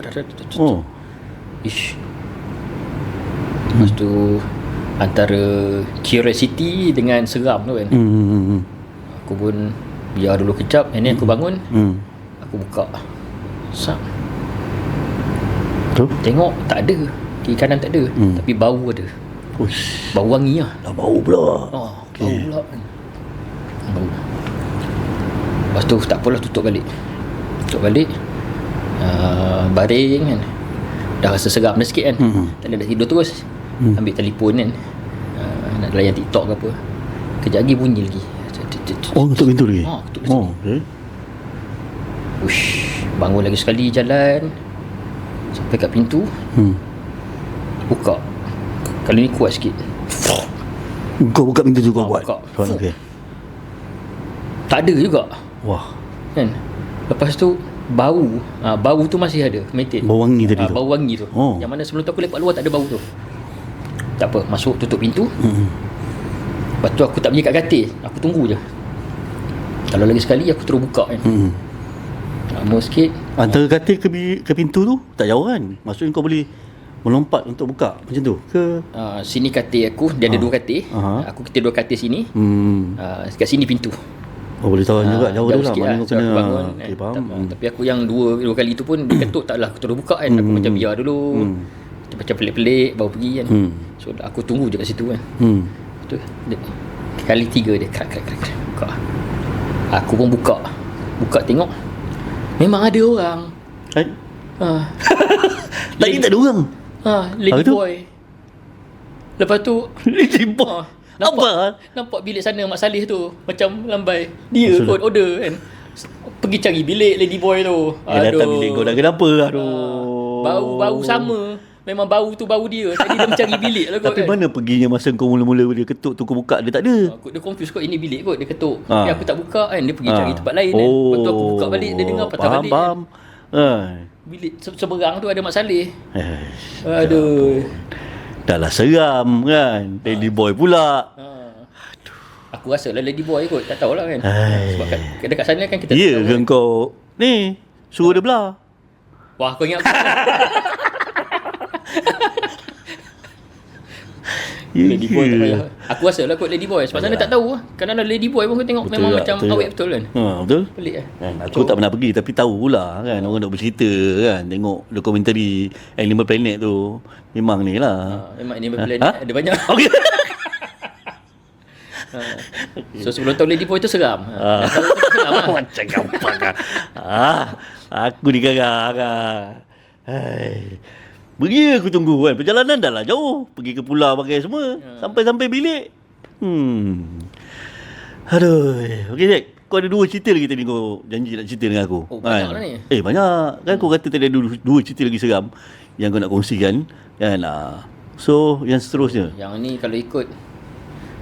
Ish. Lepas tu antara curiosity dengan seram tu kan. Aku pun biar dulu kejap. And then aku bangun. Aku buka. Sap. Tengok tak ada. Kiri kanan tak ada. Tapi bau ada. Ush. Bau wangi lah. Dah bau pula. Okay. Bau pula kan. Bau. Lepas tu tak apalah, tutup balik. Baring kan. Dah rasa seram dah sikit kan. Tak ada, dah tidur terus. Ambil telefon kan. Nak layan TikTok ke apa. Kejap lagi bunyi lagi. Ketuk pintu lagi? Ketuk lagi. Okay. Ush. Bangun lagi sekali, jalan sampai kat pintu. Buka. Kali ni kuat sikit. Kau buka pintu tu kau buat? Buka. Okay. Tak ada juga. Wah. Kan. Lepas tu bau tu masih ada, maintain. Bau wangi tadi tu. Bau wangi tu. Yang mana sebelum tu aku lepak luar tak ada bau tu. Tak apa, masuk tutup pintu. Lepas tu aku tak pergi kat katil. Aku tunggu je. Kalau lagi sekali aku terus buka kan. Lama sikit. Antara katil ke pintu tu tak jauh kan? Maksudnya kau boleh melompat untuk buka macam tu ke? Sini katil aku, dia ada 2 katil. Aku kita 2 katil sini. Kat sini pintu. Boleh tahu juga jauh tu lah. Mana kau kena bangun, faham. tapi aku yang dua kali tu pun dia ketuk taklah aku terus buka kan. Aku macam biar dulu. Macam pelik-pelik baru pergi kan. So aku tunggu je kat situ kan. Tu kali 3 dia krak buka. Aku pun buka tengok. Memang ada orang. Lagi tak ada orang. Lady boy. Lepas tu Lady boy. Nampak bilik sana Mak Saleh tu macam lambai. Dia kot order kan. Pergi cari bilik lady boy tu. Dia datang bilik kau dah kenapa? Bau sama. Memang bau tu bau dia. Tadi dia mencari bilik lah kot. Tapi kan. mana perginya masa kau mula-mula dia ketuk tu kau buka dia tak ada. Dia confuse kot, ini bilik kot dia ketuk. Tapi aku tak buka kan. Dia pergi cari tempat lain kan. Lepas tu aku buka balik, dia dengar patah balik. Faham. Bilik seberang tu ada Mak Saleh. Aduh. Dah lah seram kan. Lady boy pula. Aku rasa lah lady boy kot. Tak tahulah kan. Sebab dekat sana kan kita ya ke kau ni suruh dia belah. Wah, kau ingat lady boy tak payah. Aku rasa lah kot lady boy. Sebab sana tak tahu lah. Kadang-kadang lady boy pun kau tengok memang macam awet betul kan. Betul. Pelik lah. Aku tak pernah pergi tapi tahu pula kan. Orang nak bercerita kan. Tengok dokumentari Animal Planet tu. Memang ni lah. Memang Animal Planet ada banyak. Okay. So sebelum tahu lady boy tu seram. Macam gampang kan. Aku digarang kan. Pergi aku tunggu kan. Perjalanan dah lah jauh. Pergi ke pulau pakai semua. Sampai bilik. Aduh. Okay Jack. Kau ada 2 cerita lagi tadi kau janji nak cerita dengan aku. Banyak lah ni. Banyak. Kan kau kata tadi ada 2 cerita lagi seram yang kau nak kongsikan. Kan. So yang seterusnya. Yang ni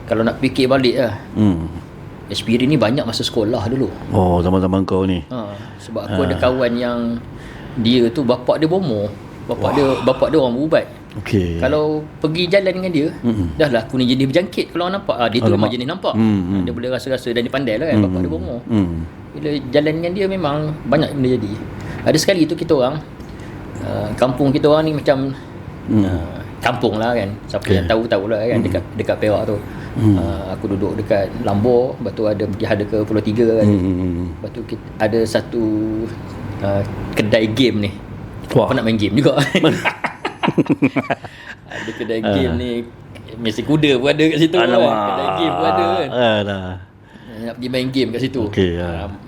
kalau nak fikir balik lah. Experience ni banyak masa sekolah dulu. Zaman-zaman kau ni. Sebab aku ada kawan yang dia tu bapak dia bomoh. Bapak dia orang berubat. Okay. Kalau pergi jalan dengan dia, dah lah aku ni jenis berjangkit kalau orang nampak. Dia tu memang jenis nampak. Dia boleh rasa-rasa dan dia pandai lah kan. Bapak dia bomoh. Bila jalan dengan dia memang banyak benda jadi. Ada sekali tu kita orang kampung kita orang ni macam kampung lah kan. Siapa yang tahu lah kan, dekat Perak tu. Aku duduk dekat Lambor, lepas tu ada pergi ada ke Pulau Tiga kan. Lepas tu ada satu kedai game ni. Apa nak main game juga. Ada kedai game ni, Messi kuda pun ada kat situ kan. Kedai game pun ada kan. Nak pergi main game kat situ.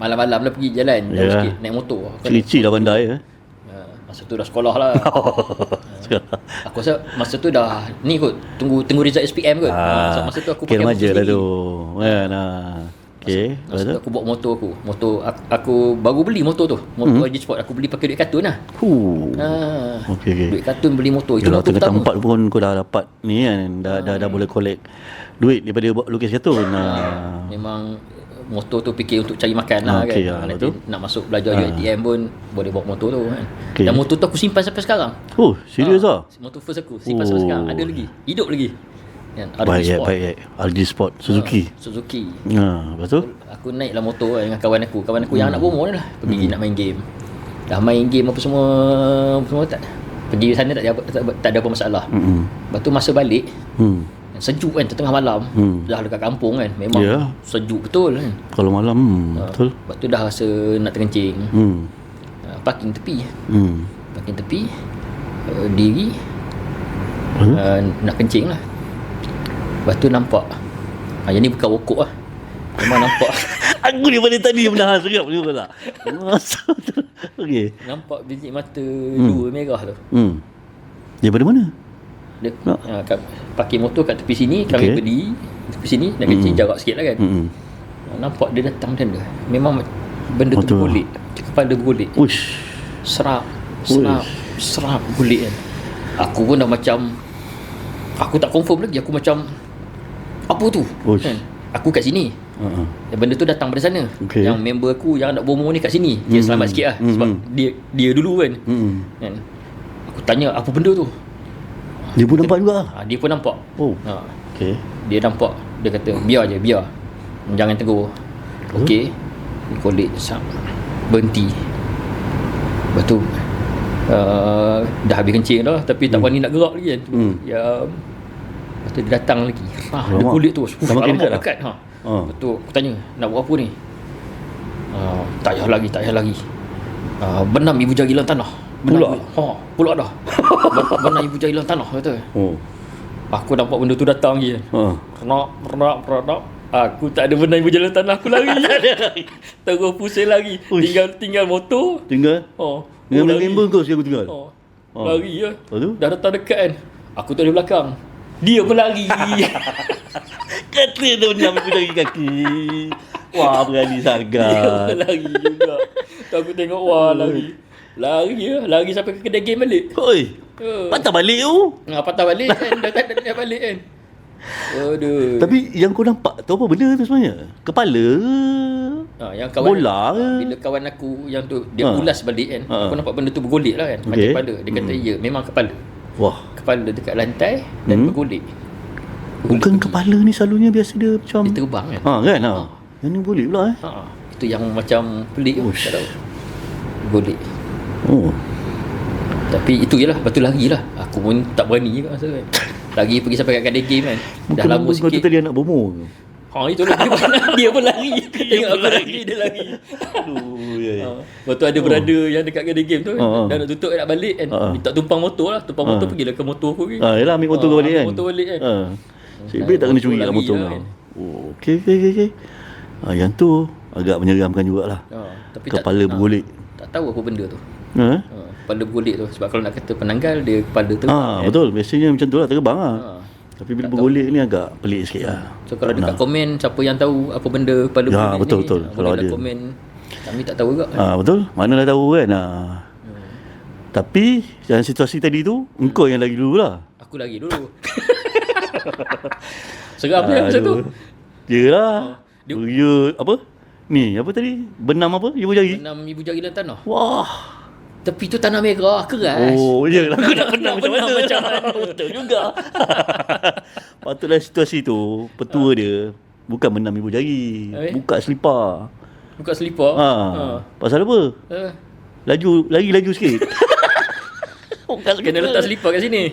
Malam-malam lah pergi jalan jauh sikit naik motor. Cili-cili lah pandai masa tu dah sekolah lah. Aku rasa masa tu dah ni kot, tunggu result SPM kot. So masa tu aku pakai remaja lah tu. Masa tu aku bawa motor aku baru beli motor tu. Motor IG Sport aku beli pakai duit kartun lah. Duit kartun beli motor itu lah waktu pertama. Tempat pun kau dah dapat ni kan, dah boleh collect duit daripada buat lukis kartun. Memang motor tu fikir untuk cari makan lah kan. Nanti nak masuk belajar UiTM pun boleh bawa motor tu kan. Dan motor tu aku simpan sampai sekarang. Oh, serius lah? Motor first aku simpan sampai sekarang. Ada lagi, hidup lagi kan. Baik RG Sport Suzuki. Lepas tu aku naik lah motor dengan kawan aku yang anak bomo ni lah. Pergi nak main game. Dah main game apa semua tak. Pergi sana tak ada apa masalah. Lepas tu masa balik sejuk kan, tengah malam. Dah dekat kampung kan, memang sejuk betul kan kalau malam. Betul. Lepas tu dah rasa nak terkencing. Parking tepi. Diri nak kencing lah. Lepas tu nampak yang ni bukan rokok lah, memang nampak. Aku daripada tadi menahan serap juga tak. Okey. Nampak biji mata dua merah tu. Daripada mana? Dia parking motor kat tepi sini, kami berdiri tepi sini nak kencing, jarak sikit lah kan. Nampak dia datang macam tu. Memang benda tu bergolek, kepala bergolek. Serap bergolek kan. Aku pun dah macam, aku tak confirm lagi. Aku macam, apa tu kan? Aku kat sini. Benda tu datang dari sana. Yang member aku yang anak bomo ni kat sini. Dia selamat sikit lah. Sebab dia dulu kan. Aku tanya apa benda tu. Dia pun nampak juga. Dia pun nampak. Dia nampak. Dia kata biar je, jangan tegur. Okey. Dia kolek berhenti. Lepas tu dah habis kencing dah, tapi tak berani nak gerak lagi kan. Lepas tu dia datang lagi. Dia kulit tu alamak dekat. Lepas tu aku tanya, nak buat apa ni? Tak payah lagi. Benam ibu jari dalam tanah. Pula dah. Benam ibu jari dalam tanah kata. Aku nampak benda tu datang lagi. Renak. Aku tak ada benam ibu jari dalam tanah. Aku lari. Terus pusing lagi. Tinggal motor. Dengan member kau aku tinggal. Lari je. Dah datang dekat kan. Aku tu di belakang. Dia pun lari. Kata tu benam ibu jari kaki. Wah, berani sangat. Dia pun lari juga. Aku tengok lari sampai ke kedai game balik. Patah balik tu. Patah balik kan. Dah balik kan. Aduh. Tapi yang kau nampak tu apa benda tu sebenarnya? Kepala yang kawan, bola ke? Bila kawan aku yang tu dia ulas balik kan. Aku nampak benda tu bergolek lah kan. Macam kepala. Dia kata ya, memang kepala. Kepala dekat lantai dan bergolek. Bukan kepala ni selalunya biasa dia macam dia terbang kan. Kan. Yang ni boleh pula Itu yang macam pelik tu. Tak tahu. Bergolek. Tapi itu je lah. Lepas tu lari lah. Aku pun tak berani juga masa kan. Lagi pergi sampai kat kedai game kan. Dah lama sikit. Kau tu tadi anak bomo ke? Itulah dia pun lari. Tengok aku lari, dia lari. Lepas tu ada brother yang dekat kedai game tu dah nak tutup nak balik kan. Minta tumpang motor lah. Tumpang motor pergilah ke motor aku kan. Yelah ambil motor kau balik kan. Motor balik kan. Sebab tak kena curi lah motor kau. Okey. Yang tu agak menyeramkan jugalah. Kepala bergolek. Tak tahu apa benda tu. Kepala bergolek tu. Sebab kalau nak kata penanggal, dia kepala terbang. Betul. Biasanya macam tu lah, terbang lah. Tapi bila bergolek ni agak pelik sikit lah. So kalau dekat komen, siapa yang tahu apa benda kepala bergolek ni, betul. Kalau ada komen, kami tak tahu juga. Betul. Manalah tahu kan. Tapi dalam situasi tadi tu, engkau yang lagi dulu lah. Aku lagi dulu. Seram je macam tu. Yelah. Dia apa? Ni apa tadi? Benam apa? Ibu jari? Benam ibu jari dalam tanah. Wah. Tepi tu tanah merah, keras. Yelah. Aku nak benam macam mana? Betul juga. Patutlah situasi tu, petua dia bukan benam ibu jari. Buka selipar. Pasal apa? Pasal apa? Lari laju sikit. Kena letak slipper kat sini.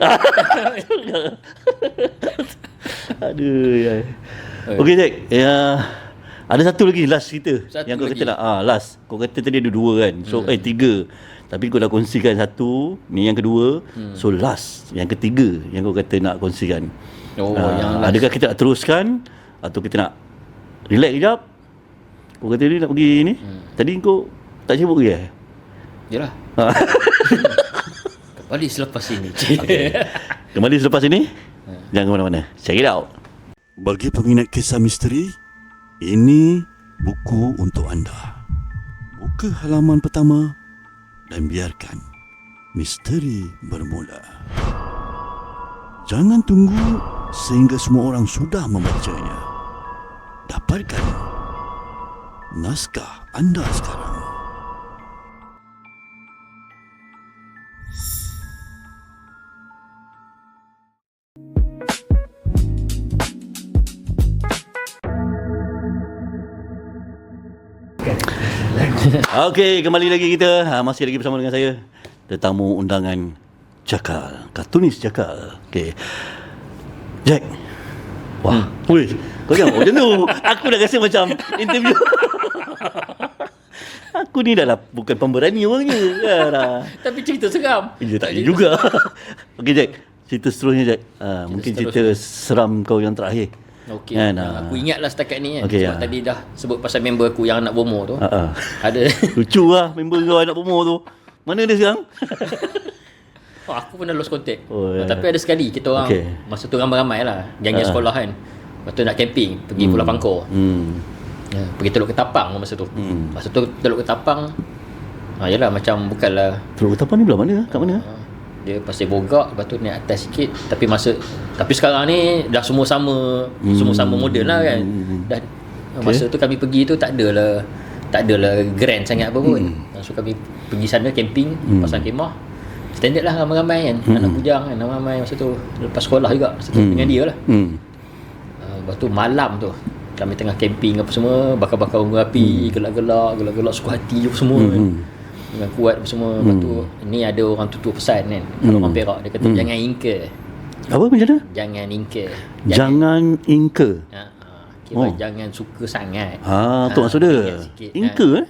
Aduh ya. Okey Jack, ada satu lagi last cerita yang kau kata last. Kau kata tadi ada 2 kan. So 3. Tapi kau dah kongsikan satu, ni yang kedua. So last, yang ketiga yang kau kata nak kongsikan. Yang last. Adakah kita nak teruskan atau kita nak relax kejap? Kau kata ni nak pergi ni. Tadi kau tak sibuk ke? Yalah. Kembali selepas ini. Kembali selepas ini. Jangan ke mana-mana. Check it out. Bagi peminat kisah misteri, ini buku untuk anda. Buka halaman pertama dan biarkan misteri bermula. Jangan tunggu sehingga semua orang sudah membacanya. Dapatkan naskah anda sekarang. Okey, kembali lagi kita. Masih lagi bersama dengan saya, tetamu undangan Cakal, kartunis Cakal. Okey. Jack. Wah, weh. Kau jangan macam tu. Aku dah rasa macam interview. Aku ni dah lah bukan pemberani orangnya. Tapi cerita seram. Ya, tak juga. Okey Jack, cerita seterusnya Jack. Mungkin cerita seram kau yang terakhir. Okey. Aku ingatlah setakat ni kan. Okay, sebab tadi dah sebut pasal member aku yang anak bomo tu. Ada lucu lah member kau anak bomo tu. Mana dia sekarang? Aku pun dah lost contact. Tapi ada sekali kita orang masa tu ramai-ramai lah, geng-geng sekolah kan. Lepas tu nak camping pergi Pulau Pangkor. Pergi Teluk Ketapang masa tu. Masa tu Teluk Ketapang yalah macam bukanlah Teluk Ketapang ni belah mana? Kat mana? Dia Pasir Bogak, lepas tu naik atas sikit. Tapi sekarang ni dah semua sama modern lah kan. Dan masa tu kami pergi tu tak adalah grand sangat apa pun. So kami pergi sana camping, pasang kemah. Standard lah ramai-ramai kan. Anak bujang kan ramai masa tu. Lepas sekolah juga masa tu dengan dia lah. Lepas tu malam tu kami tengah camping apa semua, bakar-bakar unggun api, gelak-gelak suka hati apa semua kan. Dengan kuat apa semua. Lepas tu ni ada orang tutur pesan kan. Kalau orang Perak dia kata jangan ingkar. Apa macam mana? Jangan ingkar. Jangan ingkar. Kira jangan suka sangat. Tu maksud dia. Ingkar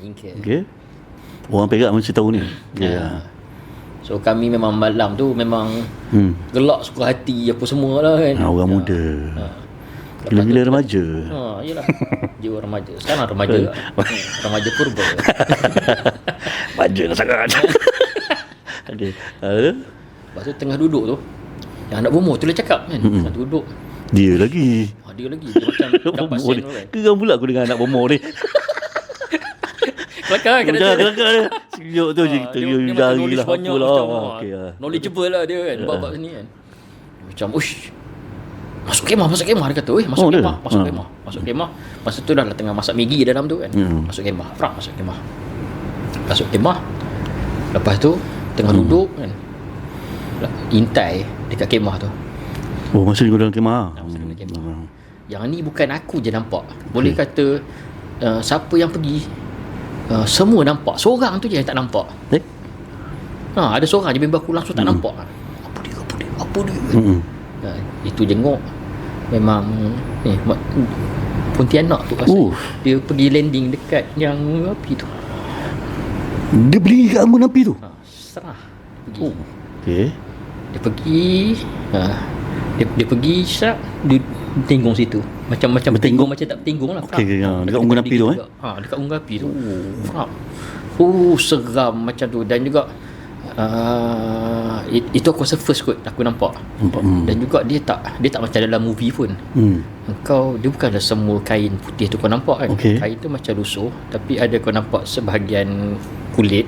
ingkar. Okey. Orang Perak mesti tahu ni. So kami memang malam tu memang gelak suka hati apa semua lah kan. Orang muda. Gila-gila remaja. Yelah. Jiwa remaja. Sekarang remaja lah. Remaja purba. Remaja lah sangat. Okay. Lepas tu tengah duduk tu, yang anak bomo tu lah cakap kan. Tengah duduk. Dia lagi. Dia macam dapat sen tu kan. Geram pula aku dengan anak bomo ni. Kelakar kan. Kelakar dia. Sejuk tu cerita. Dia macam knowledge lah. banyak macam knowledgeable lah dia kan. Bab-bab sini kan. Macam masuk kemah dia kata. Masuk kemah. Masa tu dah tengah masak Maggi dalam tu kan. Masuk kemah. Masuk kemah. Lepas tu tengah duduk kan. Intai dekat kemah tu. Masa ni dalam kemah. Yang ni bukan aku je nampak. Boleh kata siapa yang pergi semua nampak. Seorang tu je yang tak nampak. Ada seorang je member aku langsung tak nampak. Apa dia? Itu jenguk memang Pontianak tu rasa. Dia pergi landing dekat yang api tu. Dia beli kat ambun api tu? Serah pergi. Okay. Dia pergi dia pergi syak dia tinggung situ. Macam bertinggung macam tak bertinggung lah. Dekat unggun api tu dekat unggun api tu. Seram macam tu. Dan juga itu aku rasa first kot aku nampak. Dan juga dia tak macam dalam movie pun. Dia bukanlah semua kain putih tu kau nampak kan. Kain tu macam lusuh, tapi ada kau nampak sebahagian kulit.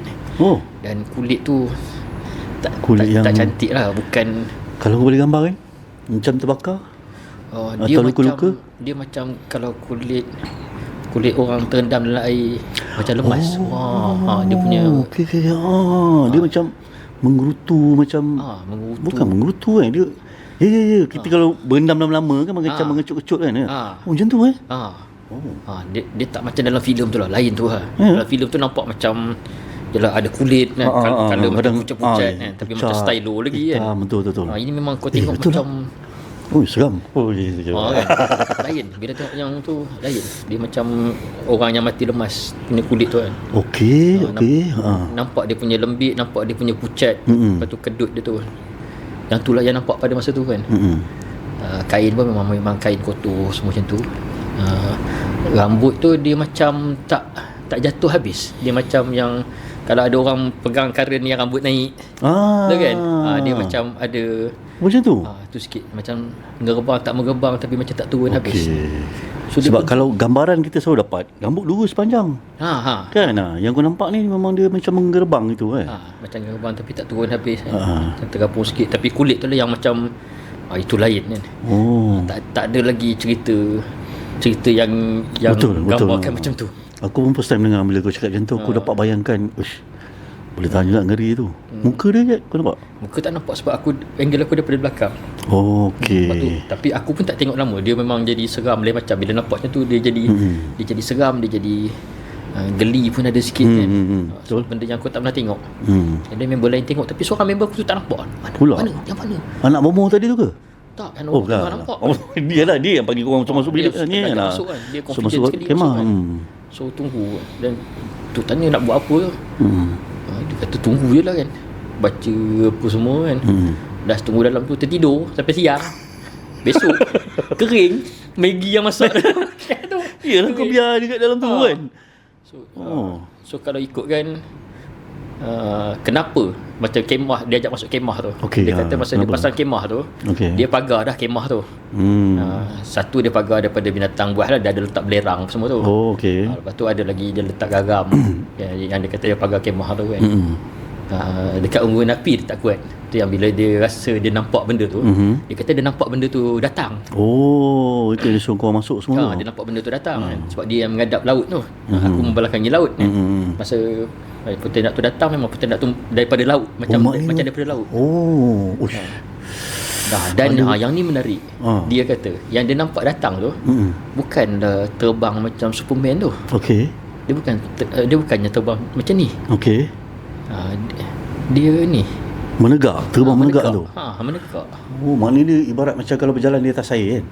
Dan kulit tu tak cantik lah. Bukan, kalau kau boleh gambar kan, macam terbakar dia atau luka-luka. Dia macam kalau kulit orang terendam dalam air macam lemas. Dia punya dia macam menggerutu macam bukan menggerutu kan dia. Ya kita kalau berendam lama-lama kan macam mengecut-kecut kan. Macam tu dia tak macam dalam filem tu lah, lain tu lah. Dalam filem tu nampak macam Yalah ada kulit kan, kalau macam pucat-pucat kan, tapi pucat, macam stylo lagi kan. Betul. Ini memang kau tengok betul macam seram. kan. Lain. Bila tengok yang tu lain. Dia macam orang yang mati lemas punya kulit tu kan. Okey. Nampak dia punya lembik, nampak dia punya pucat. Lepas tu kedut dia tu. Yang tu lah yang nampak pada masa tu kan. Kain pun memang kain kotor semua macam tu. Rambut tu dia macam tak jatuh habis. Dia macam yang kalau ada orang pegang current yang rambut naik. Tu kan. Dia macam ada macam tu. Tu sikit macam ngerebang tak mengerebang tapi macam tak turun habis. So, sebab kalau gambaran kita selalu dapat rambut lurus panjang. Kan. Yang kau nampak ni memang dia macam menggerbang itu kan. Macam ngerebang tapi tak turun habis kan. Macam tergapung sikit tapi kulit tu lah yang macam itu lain kan. Tak ada lagi cerita yang gambarkan macam tu. Aku pun first time dengar bila kau cakap macam tu. Aku dapat bayangkan, boleh tahan juga ngeri tu. Muka dia je kau nampak? Muka tak nampak sebab angle aku daripada belakang. Okey. Tapi aku pun tak tengok lama. Dia memang jadi seram lain macam. Bila nampak macam tu dia jadi seram, dia jadi geli pun ada sikit kan. So, benda yang aku tak pernah tengok. Ada member lain tengok tapi seorang member aku tu tak nampak. Mana? Yang mana? Anak bomoh tadi tu ke? Tak, kan orang nampak. Dia dia yang panggil korang masuk bilik ni kan. Masuk kan. Dia confident sekali kemah. kan. So tunggu dan tu tanya nak buat apa je. Dia kata tunggu je lah kan. Baca apa semua kan. Dah tunggu dalam tu tertidur sampai siang. Besok kering Maggi yang masak tu. Yalah kau biar dia kat dalam tu kan. So kalau ikut kan kenapa macam kemah dia ajak masuk kemah tu. Dia kata masa dia pasang kemah tu dia pagar dah kemah tu. Satu dia pagar daripada binatang buas lah, dia ada letak belerang semua tu. Lepas tu ada lagi dia letak garam yang dia kata dia pagar kemah tu kan. Dekat unggun api dia tak kuat. Tu yang bila dia rasa dia nampak benda tu, dia kata dia nampak benda tu datang. Itu dia suruh kau masuk semua. Dia nampak benda tu datang kan. Sebab dia yang menghadap laut tu. Aku membelakangi laut kan. Masa pontianak tu datang memang pontianak tu daripada laut, macam daripada laut. Dan yang ni menarik. Dia kata yang dia nampak datang tu bukan terbang macam Superman tu. Dia bukannya terbang macam ni. Dia ni menegak, terbang menegak tu. Menegak. Maknanya dia ibarat macam kalau berjalan di atas air kan.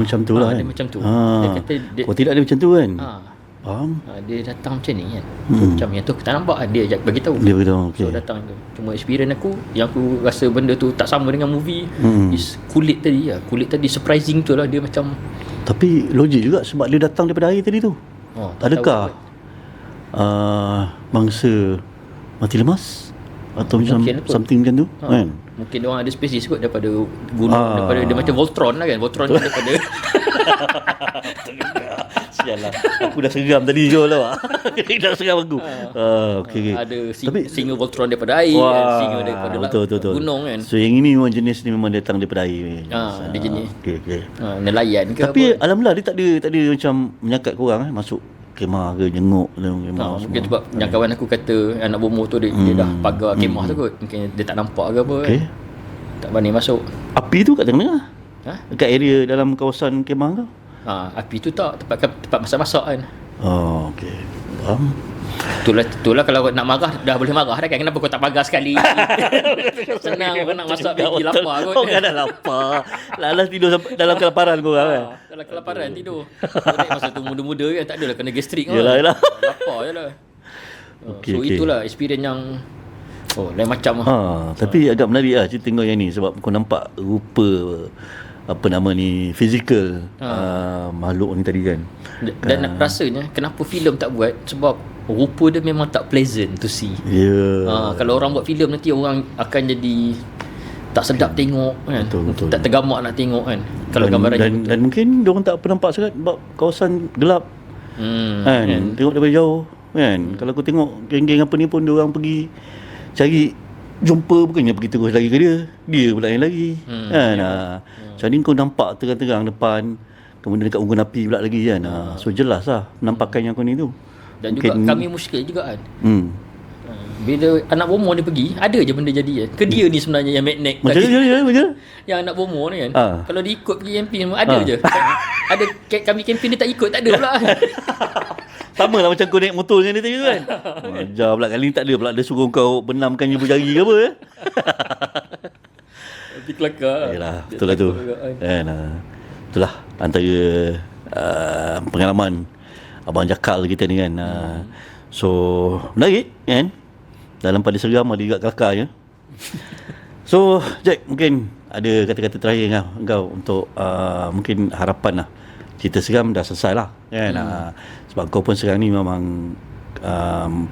Macam tu lah kan. Dia macam tu. Dia kata kalau tidak dia macam tu kan. Faham? Dia datang macam ni kan. So, macam yang tu kita nampak dia bagi tahu. Dia beritahu. So datang tu. Cuma experience aku yang aku rasa benda tu tak sama dengan movie. Is kulit tadi surprising tu lah, dia macam. Tapi logik juga sebab dia datang daripada air tadi tu. Adakah bangsa mati lemas atau macam something macam tu kan? Mungkin dia orang ada spesies kot daripada gunung, daripada dia macam Voltron lah kan. Voltron tu daripada sialah, aku dah seram tadi je lah. Dah seram aku. Ada singa Voltron daripada air, singa daripada betul. gunung kan. So yang ini memang jenis ni memang datang daripada air. Dia jenis nelayan ke tapi apa? Alhamdulillah dia tak ada macam menyakat korang masuk kemah ke jenguk kemah. Mungkin sebab yang kawan aku kata anak bomoh tu dia dah pagar kemah tu kot. Mungkin dia tak nampak ke apa kan. Tak berani masuk. Api tu kat tengah-tengah? Dekat area dalam kawasan kemah tu? Api tu tak tempat masak-masak kan. Faham. Itulah kalau nak marah dah boleh marah dah kan. Kenapa kau tak pagar sekali? Senang kau nak masak Maggi lapar kot. Kau kan dah lapar. Lalas tidur dalam kelaparan kau kan. Dalam kelaparan tidur. Masa tu muda-muda kan tak adalah kena gastrik kan. Yalah. Lapar je lah. So itulah experience yang lain macam lah. Tapi agak menarik lah cerita kau yang ni sebab kau nampak rupa fizikal makhluk ni tadi kan. Dan rasanya kenapa filem tak buat sebab rupa dia memang tak pleasant to see. Kalau orang buat filem nanti orang akan jadi tak sedap tengok kan. Betul. Tak tergamak nak tengok kan. Kalau gambaran dan mungkin diorang tak pernah nampak sangat sebab kawasan gelap. Kan. Tengok daripada jauh kan. Kalau kau tengok geng-geng apa ni pun diorang pergi cari jumpa, bukannya pergi terus lagi ke dia pula yang lagi kan. Macam ni kau nampak terang-terang depan, kemudian dekat unggun api pula lagi kan. So jelas lah penampakan yang kau ni tu. Dan mungkin juga kami muskil juga kan. Bila anak bomoh dia pergi, ada je benda jadi kan. Ke dia ni sebenarnya yang magnet macam yang anak bomoh ni kan. Kalau dia ikut pergi campaign ada je. Ada kami campaign dia tak ikut, tak ada pula kan. Sama lah macam kau naik motor dengan dia tadi tu kan. Ajar pula, kali ni tak ada pula dia suruh kau benamkan ibu jari ke apa. Tapi kelakar. Yalah, betul lah tu. Kan, itulah antara pengalaman Abang Jakal kita ni kan. So, menarik kan. Dalam pada seram ada juga kelakar je. So, Jack, mungkin ada kata-kata terakhir kau untuk mungkin harapan lah. Cerita seram dah selesai lah kan. Sebab kau pun sekarang ni memang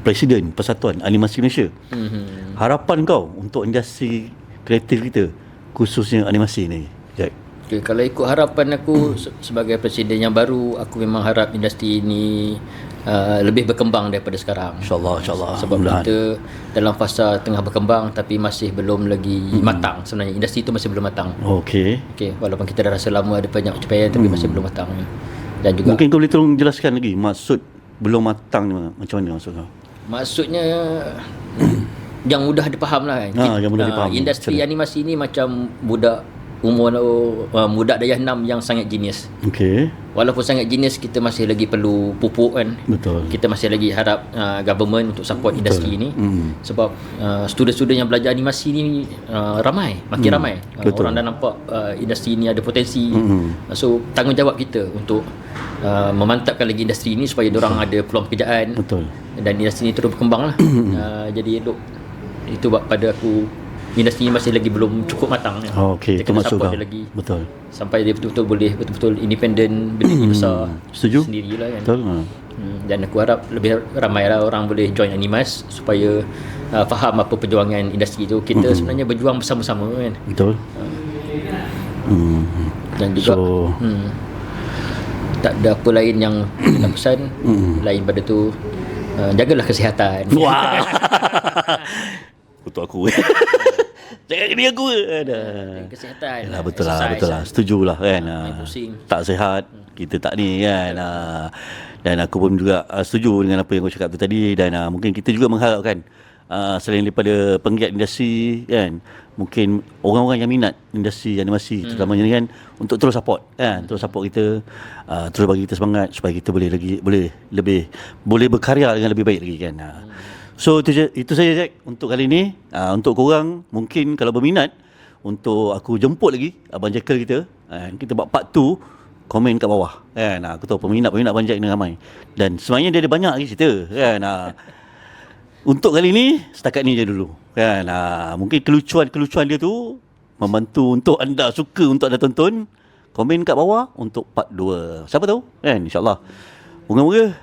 Presiden Persatuan Animasi Malaysia. Harapan kau untuk industri kreatif kita, khususnya animasi ni, Jack? Okay, kalau ikut harapan aku sebagai presiden yang baru, aku memang harap industri ini lebih berkembang daripada sekarang. InsyaAllah. Sebab kita dalam fasa tengah berkembang tapi masih belum lagi matang sebenarnya. Industri itu masih belum matang. Okey. Walaupun kita dah rasa lama ada banyak pencapaian tapi masih belum matang. Dan juga mungkin kau boleh tolong jelaskan lagi maksud belum matang ni macam mana maksud kau? Maksudnya yang mudah dipaham lah kan. Yang mudah dipaham. Industri animasi ni macam budak umur budak dayah 6 yang sangat genius. Okey. Walaupun sangat genius, kita masih lagi perlu pupuk kan. Betul. Kita masih lagi harap government untuk support industri ini. Sebab student-student yang belajar animasi ni makin ramai. Orang dah nampak industri ini ada potensi. So tanggungjawab kita untuk memantapkan lagi industri ini supaya diorang ada peluang pekerjaan. Betul. Dan industri ini terus berkembang lah. Jadi itu pada aku, industri ini masih lagi belum cukup matang. Okey, kita kena maksud support kau. dia lagi. Betul. Sampai dia betul-betul boleh betul-betul independen, berdiri besar Setuju? sendirilah kan. Betul. Dan aku harap lebih ramai lah orang boleh join Animas supaya faham apa perjuangan industri itu. Kita sebenarnya berjuang bersama-sama kan. Betul. Dan juga tak ada apa lain yang nak pesan lain pada tu, jagalah kesihatan. Wah. Untuk aku. Jangan kena aku. Kesihatan. Yalah, betul lah. Setujulah kan. Tak sihat, kita tak ni kan. Dan aku pun juga setuju dengan apa yang kau cakap tu tadi. Dan mungkin kita juga mengharapkan selain daripada penggiat industri kan, mungkin orang-orang yang minat industri animasi terutamanya ni kan, untuk terus support kan, terus support kita, terus bagi kita semangat supaya kita boleh berkarya dengan lebih baik lagi kan. So itu saja Jack untuk kali ni. Untuk korang mungkin kalau berminat untuk aku jemput lagi Abang Jackal kita, kita buat part 2, komen kat bawah kan. Aku tahu peminat Abang Jack ni ramai, dan sebenarnya dia ada banyak lagi cerita kan. Untuk kali ni setakat ni je dulu kan. Mungkin kelucuan dia tu membantu untuk anda suka untuk anda tonton. Komen kat bawah untuk part 2, siapa tahu kan, InsyaAllah. Moga-moga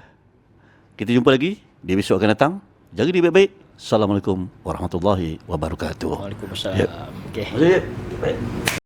kita jumpa lagi di episod akan datang. Jaga diri baik-baik. Assalamualaikum warahmatullahi wabarakatuh. Waalaikumsalam. Yep. Okay. Terima kasih. Baik.